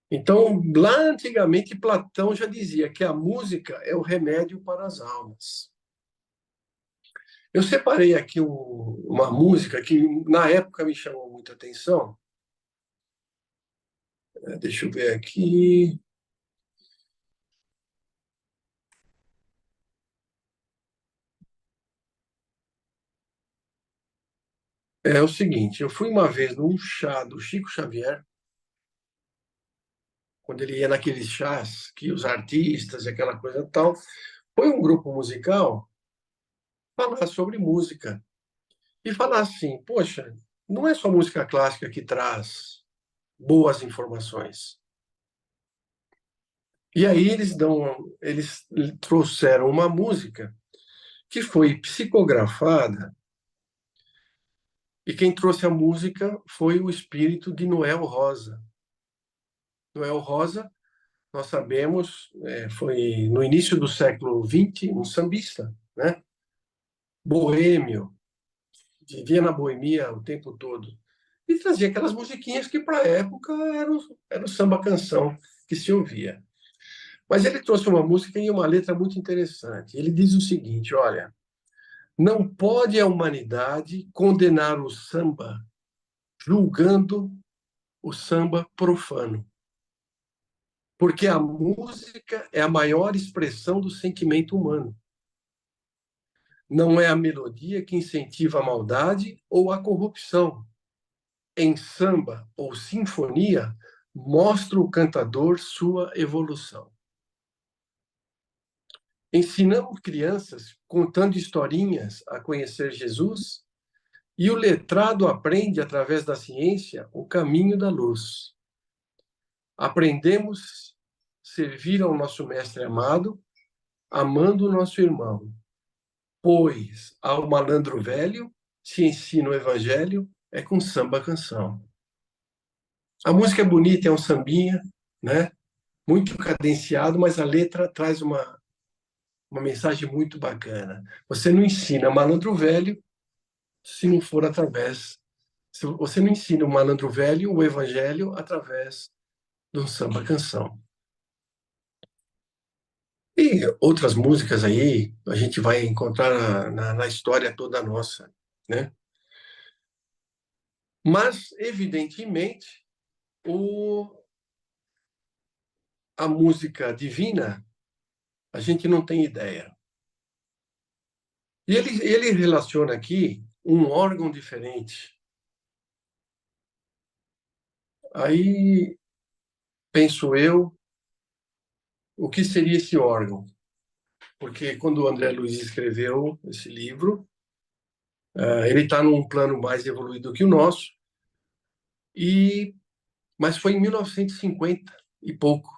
Então, lá antigamente, Platão já dizia que a música é o remédio para as almas. Eu separei aqui uma música que, na época, me chamou muita atenção. Deixa eu ver aqui. É o seguinte, eu fui uma vez num chá do Chico Xavier, quando ele ia naqueles chás que os artistas e aquela coisa tal, foi um grupo musical falar sobre música e falar assim, poxa, não é só música clássica que traz boas informações. E aí eles trouxeram uma música que foi psicografada e quem trouxe a música foi o espírito de Noel Rosa. Noel Rosa, nós sabemos, foi no início do século XX, um sambista, né? Boêmio, vivia na boemia o tempo todo. E trazia aquelas musiquinhas que, para a época, era o samba-canção que se ouvia. Mas ele trouxe uma música e uma letra muito interessante. Ele diz o seguinte, olha, não pode a humanidade condenar o samba julgando o samba profano, porque a música é a maior expressão do sentimento humano. Não é a melodia que incentiva a maldade ou a corrupção. Em samba ou sinfonia, mostra o cantador sua evolução. Ensinamos crianças contando historinhas a conhecer Jesus e o letrado aprende, através da ciência, o caminho da luz. Aprendemos a servir ao nosso mestre amado, amando o nosso irmão. Pois ao malandro velho se ensina o evangelho é com samba canção. A música é bonita, é um sambinha, né? Muito cadenciado, mas a letra traz uma mensagem muito bacana. Você não ensina malandro velho se não for através. Você não ensina o malandro velho o evangelho através de um samba-canção. E outras músicas aí a gente vai encontrar na história toda nossa, né? Mas, evidentemente, a música divina, a gente não tem ideia. E ele relaciona aqui um órgão diferente. Aí, penso eu, o que seria esse órgão? Porque quando o André Luiz escreveu esse livro, ele está num plano mais evoluído que o nosso, mas foi em 1950 e pouco.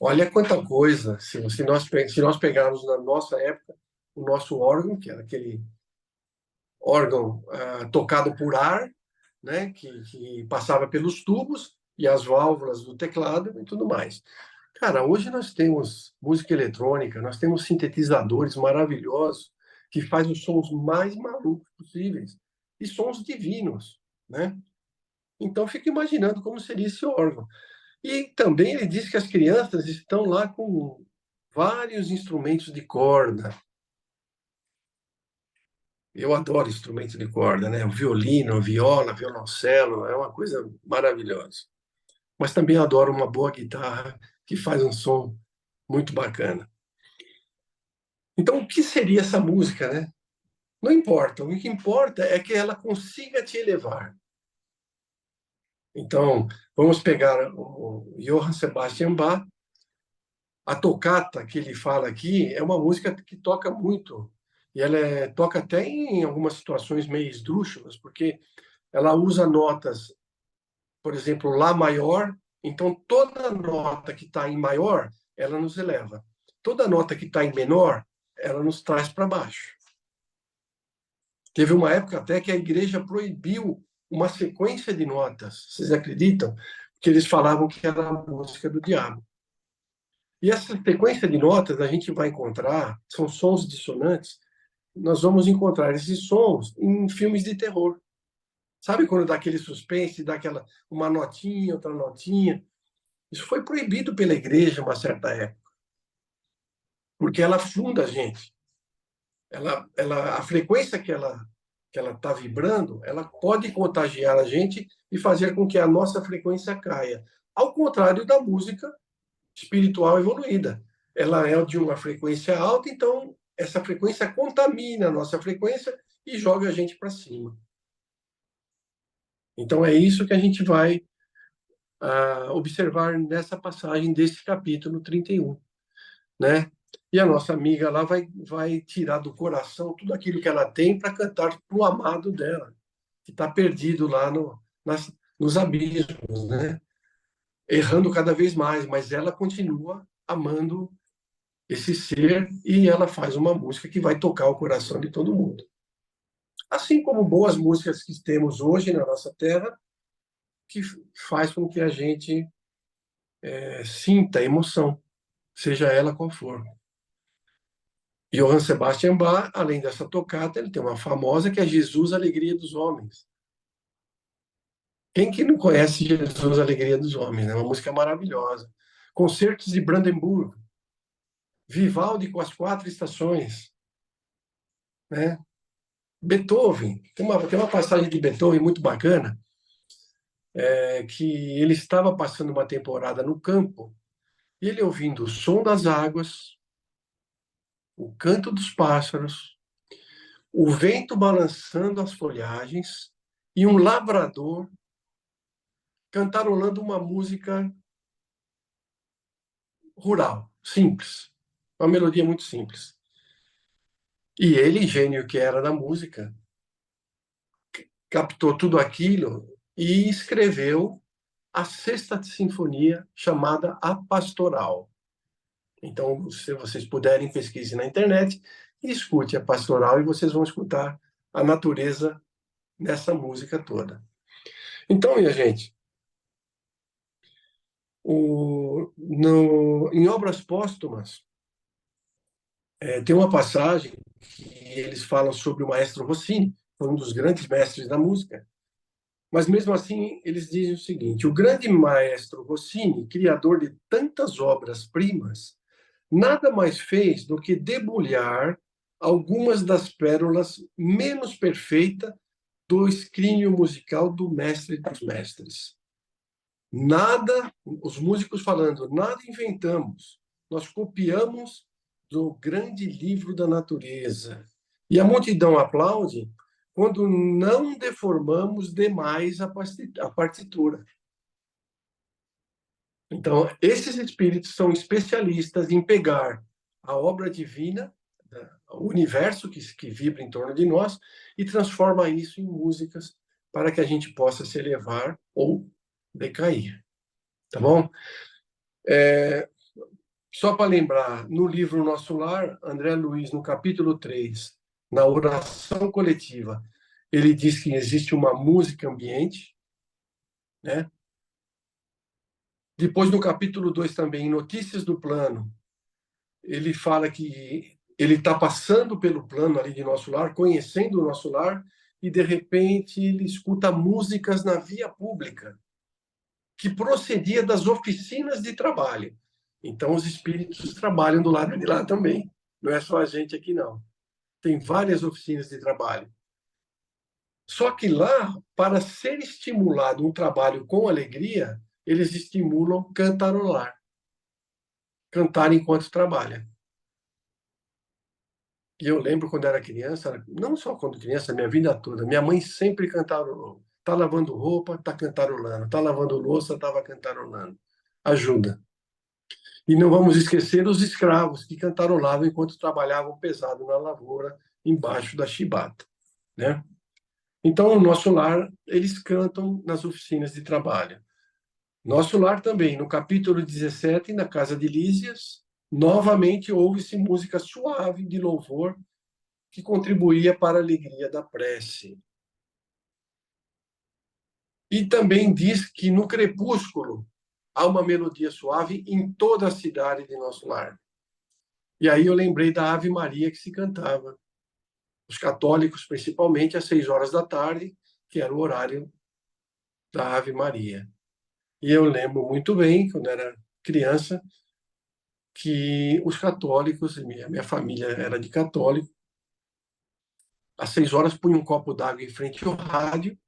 Olha quanta coisa, se nós pegarmos na nossa época o nosso órgão, que era aquele órgão tocado por ar, né, que passava pelos tubos e as válvulas do teclado e tudo mais. Cara, hoje nós temos música eletrônica, nós temos sintetizadores maravilhosos que fazem os sons mais malucos possíveis e sons divinos, né? Então, fico imaginando como seria esse órgão. E também ele diz que as crianças estão lá com vários instrumentos de corda. Eu adoro instrumentos de corda, né? O violino, a viola, violoncelo, é uma coisa maravilhosa. Mas também adoro uma boa guitarra que faz um som muito bacana. Então, o que seria essa música, né? Não importa. O que importa é que ela consiga te elevar. Então, vamos pegar o Johann Sebastian Bach. A tocata que ele fala aqui é uma música que toca muito. E ela toca até em algumas situações meio esdrúxulas, porque ela usa notas, por exemplo, Lá maior. Então, toda nota que está em maior, ela nos eleva. Toda nota que está em menor, ela nos traz para baixo. Teve uma época até que a igreja proibiu uma sequência de notas. Vocês acreditam? Porque eles falavam que era a música do diabo. E essa sequência de notas a gente vai encontrar, são sons dissonantes, nós vamos encontrar esses sons em filmes de terror. Sabe quando dá aquele suspense, dá uma notinha, outra notinha? Isso foi proibido pela igreja uma certa época, porque ela afunda a gente. A frequência que ela está vibrando, ela pode contagiar a gente e fazer com que a nossa frequência caia. Ao contrário da música espiritual evoluída. Ela é de uma frequência alta, então essa frequência contamina a nossa frequência e joga a gente para cima. Então é isso que a gente vai observar nessa passagem desse capítulo 31, né? E a nossa amiga lá vai tirar do coração tudo aquilo que ela tem para cantar para o amado dela, que está perdido lá nos abismos, né? Errando cada vez mais, mas ela continua amando esse ser e ela faz uma música que vai tocar o coração de todo mundo. Assim como boas músicas que temos hoje na nossa terra, que faz com que a gente sinta emoção, seja ela qual for. Johann Sebastian Bach, além dessa tocata, ele tem uma famosa que é Jesus, Alegria dos Homens. Quem que não conhece Jesus, Alegria dos Homens? É uma música maravilhosa. Concertos de Brandenburgo, Vivaldi com as 4 estações, né? Beethoven, tem uma passagem de Beethoven muito bacana, que ele estava passando uma temporada no campo, e ele ouvindo o som das águas, o canto dos pássaros, o vento balançando as folhagens, e um lavrador cantarolando uma música rural, simples, uma melodia muito simples. E ele, gênio que era da música, captou tudo aquilo e escreveu a Sexta Sinfonia, chamada A Pastoral. Então, se vocês puderem, pesquise na internet e escute a Pastoral e vocês vão escutar a natureza nessa música toda. Então, minha gente, em Obras Póstumas, tem uma passagem que eles falam sobre o maestro Rossini, foi um dos grandes mestres da música, Mas mesmo assim, eles dizem o seguinte: o grande maestro Rossini, criador de tantas obras-primas, nada mais fez do que debulhar algumas das pérolas menos perfeitas do escrínio musical do mestre dos mestres. Nada, os músicos falando, nada inventamos, nós copiamos do grande livro da natureza. E a multidão aplaude quando não deformamos demais a partitura. Então, esses espíritos são especialistas em pegar a obra divina, o universo que vibra em torno de nós, e transforma isso em músicas para que a gente possa se elevar ou decair. Tá bom? Só para lembrar, no livro Nosso Lar, André Luiz, no capítulo 3, na oração coletiva, ele diz que existe uma música ambiente, né? Depois, no capítulo 2 também, em Notícias do Plano, ele fala que ele está passando pelo plano ali de Nosso Lar, conhecendo o Nosso Lar, e de repente ele escuta músicas na via pública, que procedia das oficinas de trabalho. Então, os espíritos trabalham do lado de lá também. Não é só a gente aqui, não. Tem várias oficinas de trabalho. Só que lá, para ser estimulado um trabalho com alegria, eles estimulam cantarolar. Cantar enquanto trabalha. E eu lembro quando era criança, não só quando criança, minha vida toda, minha mãe sempre cantarolou. Tá lavando roupa, tá cantarolando. Tá lavando louça, tava cantarolando. Ajuda. E não vamos esquecer os escravos que cantarolavam enquanto trabalhavam pesado na lavoura, embaixo da chibata, né? Então, no Nosso Lar, eles cantam nas oficinas de trabalho. Nosso Lar também, no capítulo 17, na casa de Lísias, novamente ouve-se música suave de louvor que contribuía para a alegria da prece. E também diz que no crepúsculo há uma melodia suave em toda a cidade de Nosso Lar. E aí eu lembrei da Ave Maria que se cantava. Os católicos, principalmente, às 6 horas da tarde, que era o horário da Ave Maria. E eu lembro muito bem, quando era criança, que os católicos, minha família era de católico, às 6 horas punha um copo d'água em frente ao rádio,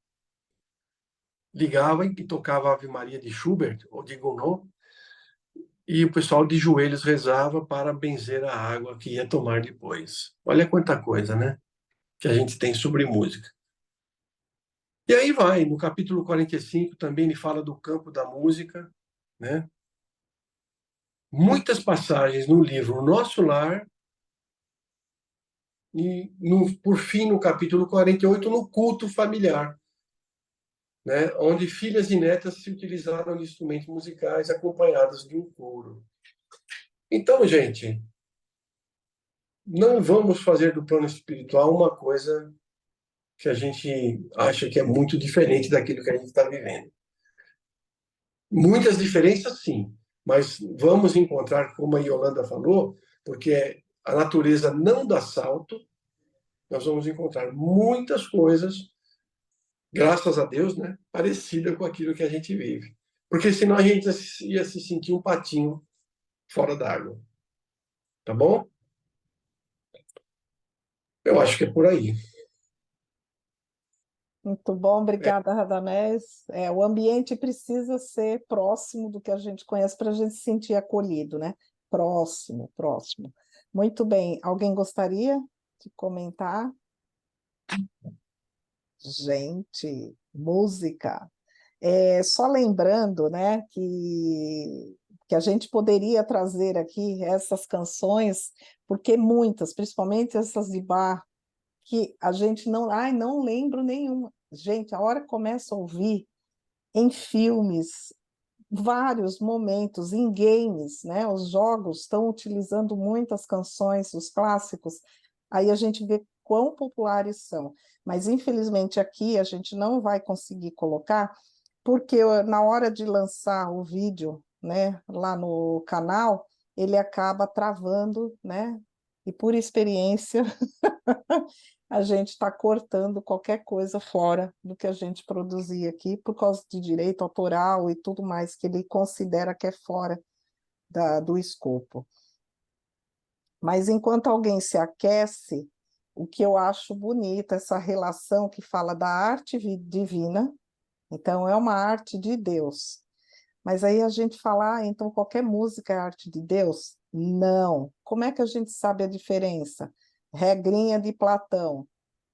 ligava e tocava a Ave Maria de Schubert, ou de Gounod, e o pessoal de joelhos rezava para benzer a água que ia tomar depois. Olha quanta coisa, né? Que a gente tem sobre música. E aí vai, no capítulo 45 também ele fala do campo da música, né? Muitas passagens no livro Nosso Lar e, por fim, no capítulo 48, no culto familiar, né? Onde filhas e netas se utilizaram de instrumentos musicais acompanhadas de um coro. Então, gente, não vamos fazer do plano espiritual uma coisa que a gente acha que é muito diferente daquilo que a gente está vivendo. Muitas diferenças, sim, mas vamos encontrar, como a Yolanda falou, porque a natureza não dá salto, nós vamos encontrar muitas coisas, graças a Deus, né, parecida com aquilo que a gente vive. Porque senão a gente ia se sentir um patinho fora d'água. Tá bom? Eu acho que é por aí. Muito bom, obrigada, Radamés. O ambiente precisa ser próximo do que a gente conhece para a gente se sentir acolhido, né? Próximo, próximo. Muito bem. Alguém gostaria de comentar? Gente, música. Só lembrando, né, que a gente poderia trazer aqui essas canções, porque muitas, principalmente essas de Bach, que a gente não lembro nenhuma. Gente, a hora que começa a ouvir em filmes, vários momentos, em games, né? Os jogos estão utilizando muitas canções, os clássicos, aí a gente vê quão populares são. Mas, infelizmente, aqui a gente não vai conseguir colocar, porque na hora de lançar o vídeo, né, lá no canal, ele acaba travando, né? e por experiência a gente está cortando qualquer coisa fora do que a gente produzia aqui, por causa de direito autoral e tudo mais que ele considera que é fora do escopo. Mas enquanto alguém se aquece, o que eu acho bonito, essa relação que fala da arte divina, então é uma arte de Deus. Mas aí a gente fala, então qualquer música é arte de Deus? Não. Como é que a gente sabe a diferença? Regrinha de Platão,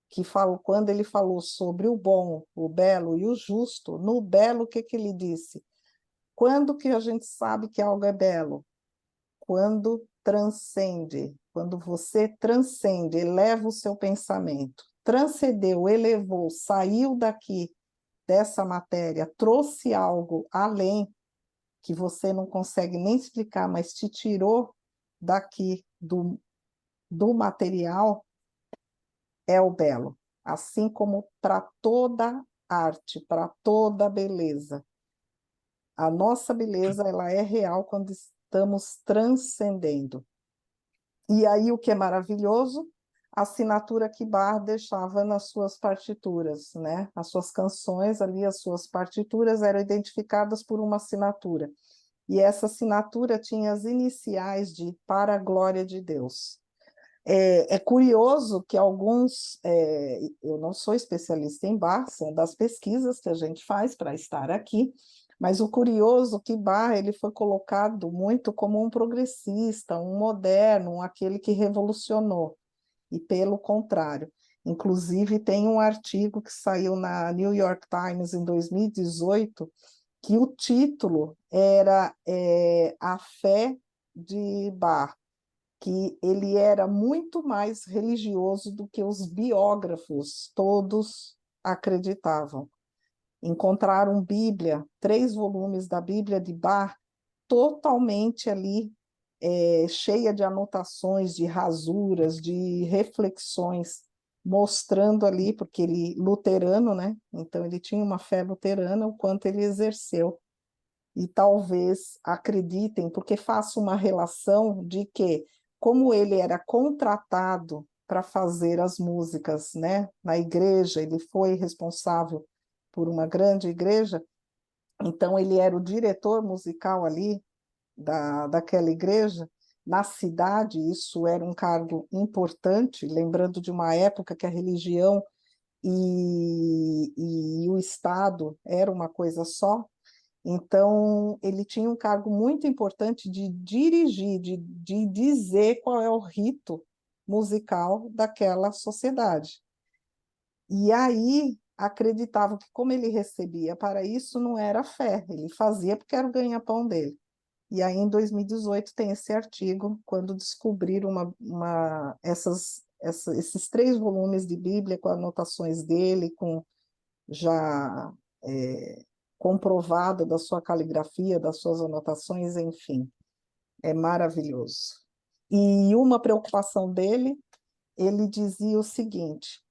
que fala, quando ele falou sobre o bom, o belo e o justo, no belo, o que que ele disse? Quando que a gente sabe que algo é belo? Quando transcende, quando você transcende, eleva o seu pensamento. Transcendeu, elevou, saiu daqui, dessa matéria, trouxe algo além, que você não consegue nem explicar, mas te tirou daqui do material, é o belo. Assim como para toda arte, para toda beleza. A nossa beleza, ela é real quando estamos transcendendo. E aí, o que é maravilhoso, a assinatura que Bach deixava nas suas partituras, né? As suas canções ali, as suas partituras eram identificadas por uma assinatura. E essa assinatura tinha as iniciais de Para a Glória de Deus. É curioso que eu não sou especialista em Bach, são das pesquisas que a gente faz para estar aqui, mas o curioso é que Bach ele foi colocado muito como um progressista, um moderno, aquele que revolucionou, e pelo contrário. Inclusive, tem um artigo que saiu na New York Times em 2018, que o título era A Fé de Bach, que ele era muito mais religioso do que os biógrafos todos acreditavam. Encontraram Bíblia, 3 volumes da Bíblia de Bach, totalmente ali, cheia de anotações, de rasuras, de reflexões, mostrando ali, porque ele luterano, né? Então ele tinha uma fé luterana, o quanto ele exerceu. E talvez acreditem, porque faço uma relação de que, como ele era contratado para fazer as músicas, né, na igreja, ele foi responsável por uma grande igreja, então ele era o diretor musical ali daquela igreja, na cidade, isso era um cargo importante, lembrando de uma época que a religião e o Estado era uma coisa só. Então, ele tinha um cargo muito importante de dirigir, de dizer qual é o rito musical daquela sociedade. E aí, acreditavam que, como ele recebia para isso, não era fé, ele fazia porque era o ganha-pão dele. E aí, em 2018, tem esse artigo, quando descobriram esses 3 volumes de Bíblia com anotações dele, com já comprovada da sua caligrafia, das suas anotações, enfim, é maravilhoso. E uma preocupação dele, ele dizia o seguinte: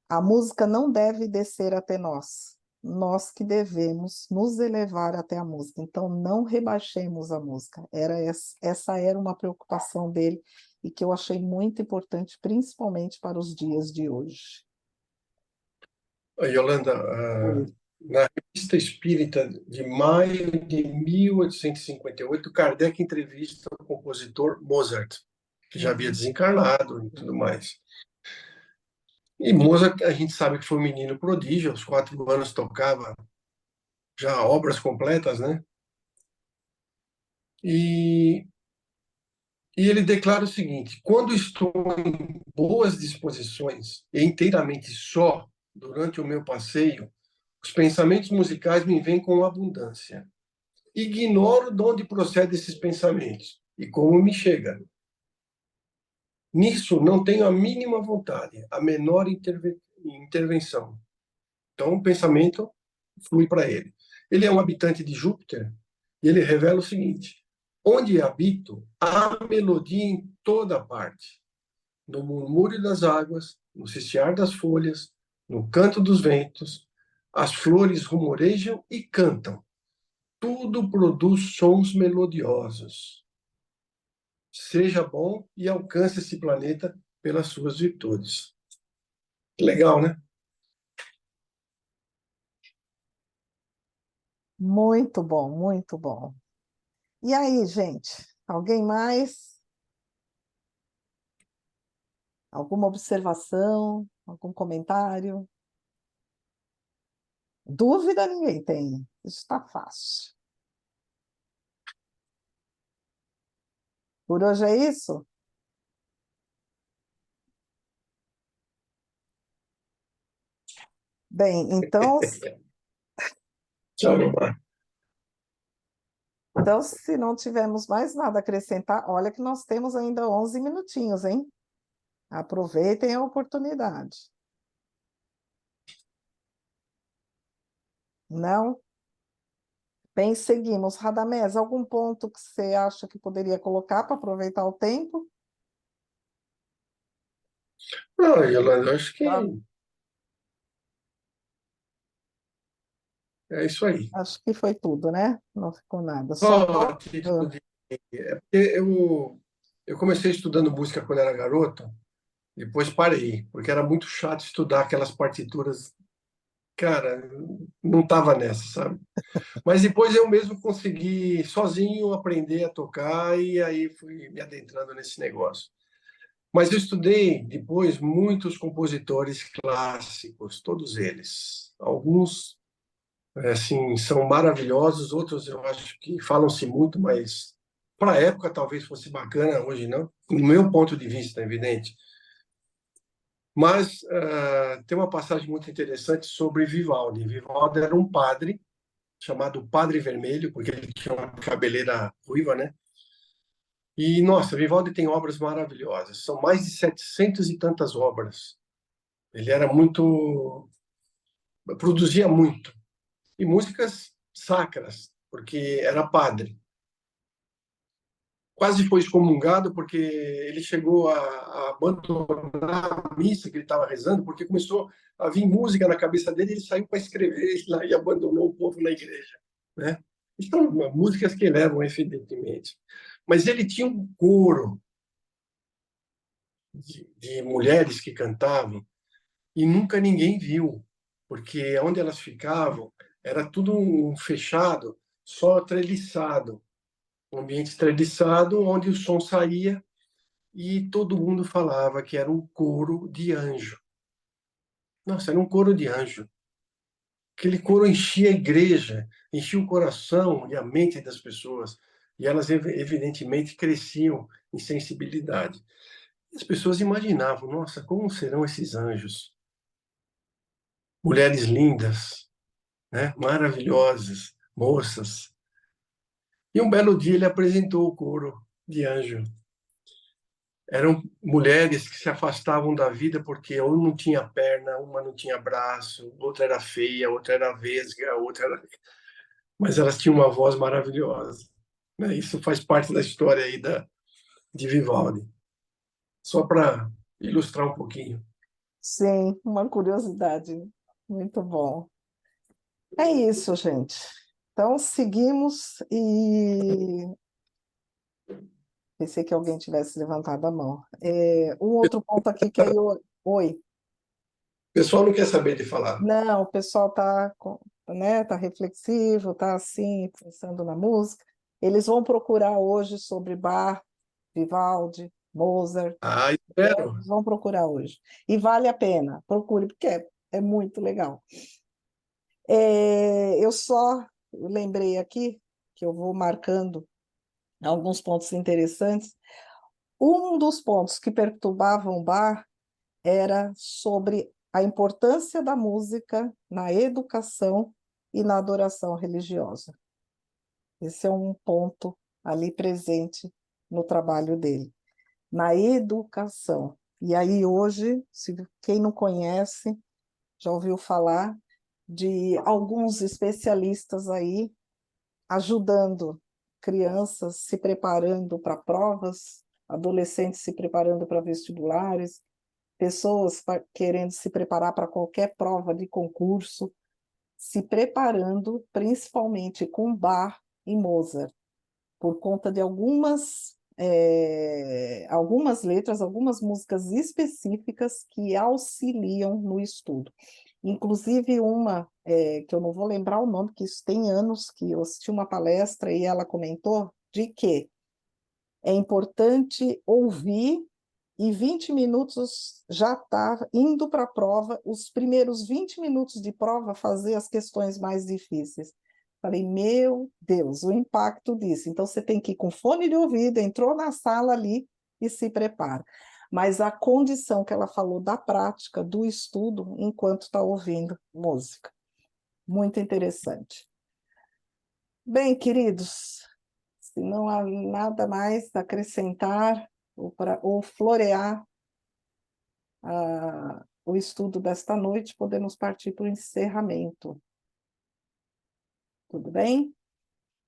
a música não deve descer até nós que devemos nos elevar até a música, então não rebaixemos a música. Essa era uma preocupação dele e que eu achei muito importante, principalmente para os dias de hoje. Yolanda, na Revista Espírita de maio de 1858, Kardec entrevista o compositor Mozart, que já havia desencarnado e tudo mais. E Mozart, a gente sabe que foi um menino prodígio, aos 4 anos tocava já obras completas, né? E ele declara o seguinte: quando estou em boas disposições e inteiramente só durante o meu passeio, os pensamentos musicais me vêm com abundância. Ignoro de onde procedem esses pensamentos e como me chega. Nisso não tenho a mínima vontade, a menor intervenção. Então o pensamento flui para ele. Ele é um habitante de Júpiter e ele revela o seguinte: onde habito, há melodia em toda parte. No murmúrio das águas, no cistiar das folhas, no canto dos ventos, as flores rumorejam e cantam. Tudo produz sons melodiosos. seja bom e alcance esse planeta pelas suas virtudes. Legal, né? Muito bom, muito bom. E aí, gente? Alguém mais? Alguma observação? Algum comentário? Dúvida ninguém tem. Isso está fácil. Por hoje é isso? Bem, Tchau, Neymar. então, se não tivermos mais nada a acrescentar, olha que nós temos ainda 11 minutinhos, hein? Aproveitem a oportunidade. Não? Bem, seguimos. Radamés, algum ponto que você acha que poderia colocar para aproveitar o tempo? Não, Yolanda, acho que Tá. é isso aí. Acho que foi tudo, né? Não ficou nada. Só Só a título de... É porque eu comecei estudando música quando era garoto, depois parei, porque era muito chato estudar aquelas partituras. Cara, não estava nessa, sabe? Mas depois eu mesmo consegui, sozinho, aprender a tocar e aí fui me adentrando nesse negócio. Mas eu estudei depois muitos compositores clássicos, todos eles. Alguns, assim, são maravilhosos, outros eu acho que falam-se muito, mas para a época talvez fosse bacana, hoje não. No meu ponto de vista, é evidente. Mas tem uma passagem muito interessante sobre Vivaldi. Vivaldi era um padre chamado Padre Vermelho, porque ele tinha uma cabeleira ruiva, né? E, nossa, Vivaldi tem obras maravilhosas. São mais de 700 e tantas obras. Ele era muito... produzia muito. E músicas sacras, porque era padre. Quase foi excomungado porque ele chegou a abandonar a missa que ele estava rezando, porque começou a vir música na cabeça dele, ele saiu para escrever lá e abandonou o povo na igreja, né? Então, músicas que levam, evidentemente. Mas ele tinha um coro de mulheres que cantavam e nunca ninguém viu, porque onde elas ficavam era tudo um fechado, só treliçado, um ambiente treliçado onde o som saía e todo mundo falava que era um coro de anjo. Nossa, era um coro de anjo. Aquele coro enchia a igreja, enchia o coração e a mente das pessoas, e elas evidentemente cresciam em sensibilidade. As pessoas imaginavam, nossa, como serão esses anjos? Mulheres lindas, né? Maravilhosas, moças. E um belo dia ele apresentou o coro de anjo. Eram mulheres que se afastavam da vida porque uma não tinha perna, uma não tinha braço, outra era feia, outra era vesga, outra era... Mas elas tinham uma voz maravilhosa, né? Isso faz parte da história aí de Vivaldi. Só para ilustrar um pouquinho. sim, uma curiosidade. Muito bom. É isso, gente. Então, seguimos e pensei que alguém tivesse levantado a mão. Um outro ponto aqui que aí eu... Oi. O pessoal não quer saber de falar. Não, o pessoal está, né, tá reflexivo, está assim, pensando na música. Eles vão procurar hoje sobre Bach, Vivaldi, Mozart, Ah, né? espero. Eles vão procurar hoje. E vale a pena, procure, porque é muito legal. Eu só lembrei aqui, que eu vou marcando alguns pontos interessantes. Um dos pontos que perturbavam Bach era sobre a importância da música na educação e na adoração religiosa. Esse é um ponto ali presente no trabalho dele, na educação. E aí hoje, se quem não conhece, já ouviu falar de alguns especialistas aí ajudando crianças se preparando para provas, adolescentes se preparando para vestibulares, pessoas querendo se preparar para qualquer prova de concurso, se preparando principalmente com Bach e Mozart, por conta de algumas algumas letras, algumas músicas específicas que auxiliam no estudo. Inclusive uma, que eu não vou lembrar o nome, que isso tem anos que eu assisti uma palestra e ela comentou de que é importante ouvir e 20 minutos já está indo para a prova, os primeiros 20 minutos de prova fazer as questões mais difíceis. Falei, meu Deus, o impacto disso. Então, você tem que ir com fone de ouvido, entrou na sala ali e se prepara. Mas a condição que ela falou da prática, do estudo, enquanto está ouvindo música. Muito interessante. Bem, queridos, se não há nada mais a acrescentar ou florear o estudo desta noite, podemos partir para o encerramento. Tudo bem?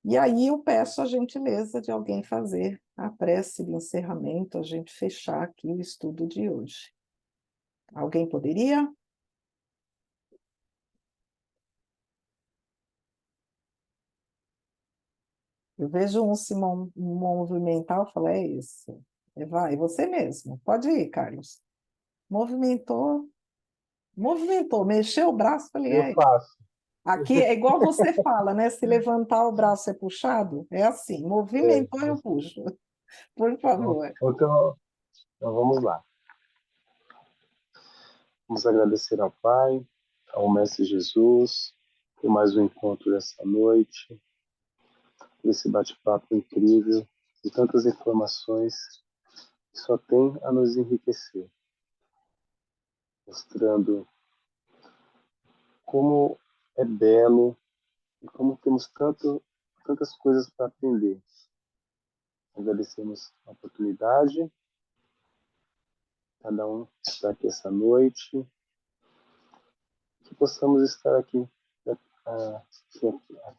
E aí eu peço a gentileza de alguém fazer a prece de encerramento, a gente fechar aqui o estudo de hoje. Alguém poderia? Eu vejo um se movimentar, eu falei, é isso. Vai, você mesmo. Pode ir, Carlos. Movimentou, mexeu o braço, falei, Eu é. faço. Aqui é igual você fala, né? Se levantar o braço é puxado, é assim, É, movimentou, eu puxo. Por então, favor. então vamos lá. Vamos agradecer ao Pai, ao Mestre Jesus, por mais um encontro dessa noite, por esse bate-papo incrível e tantas informações que só tem a nos enriquecer, mostrando como é belo e como temos tantas coisas para aprender. Agradecemos a oportunidade, cada um está aqui essa noite, que possamos estar aqui há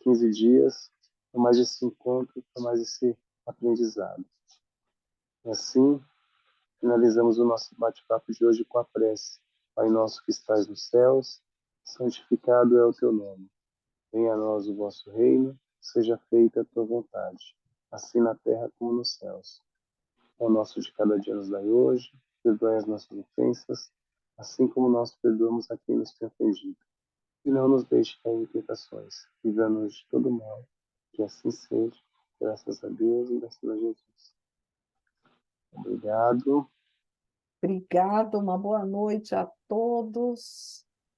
15 dias, para mais esse encontro, para mais esse aprendizado. E assim, finalizamos o nosso bate-papo de hoje com a prece. Pai nosso que estais nos céus, santificado é o teu nome. Venha a nós o vosso reino, seja feita a tua vontade, assim na terra como nos céus. O nosso de cada dia nos dai hoje, perdoai as nossas ofensas, assim como nós perdoamos a quem nos tem ofendido. E não nos deixe cair em tentações, livra-nos de todo mal. Que assim seja, graças a Deus e graças a Jesus. Obrigado. Obrigada, uma boa noite a todos.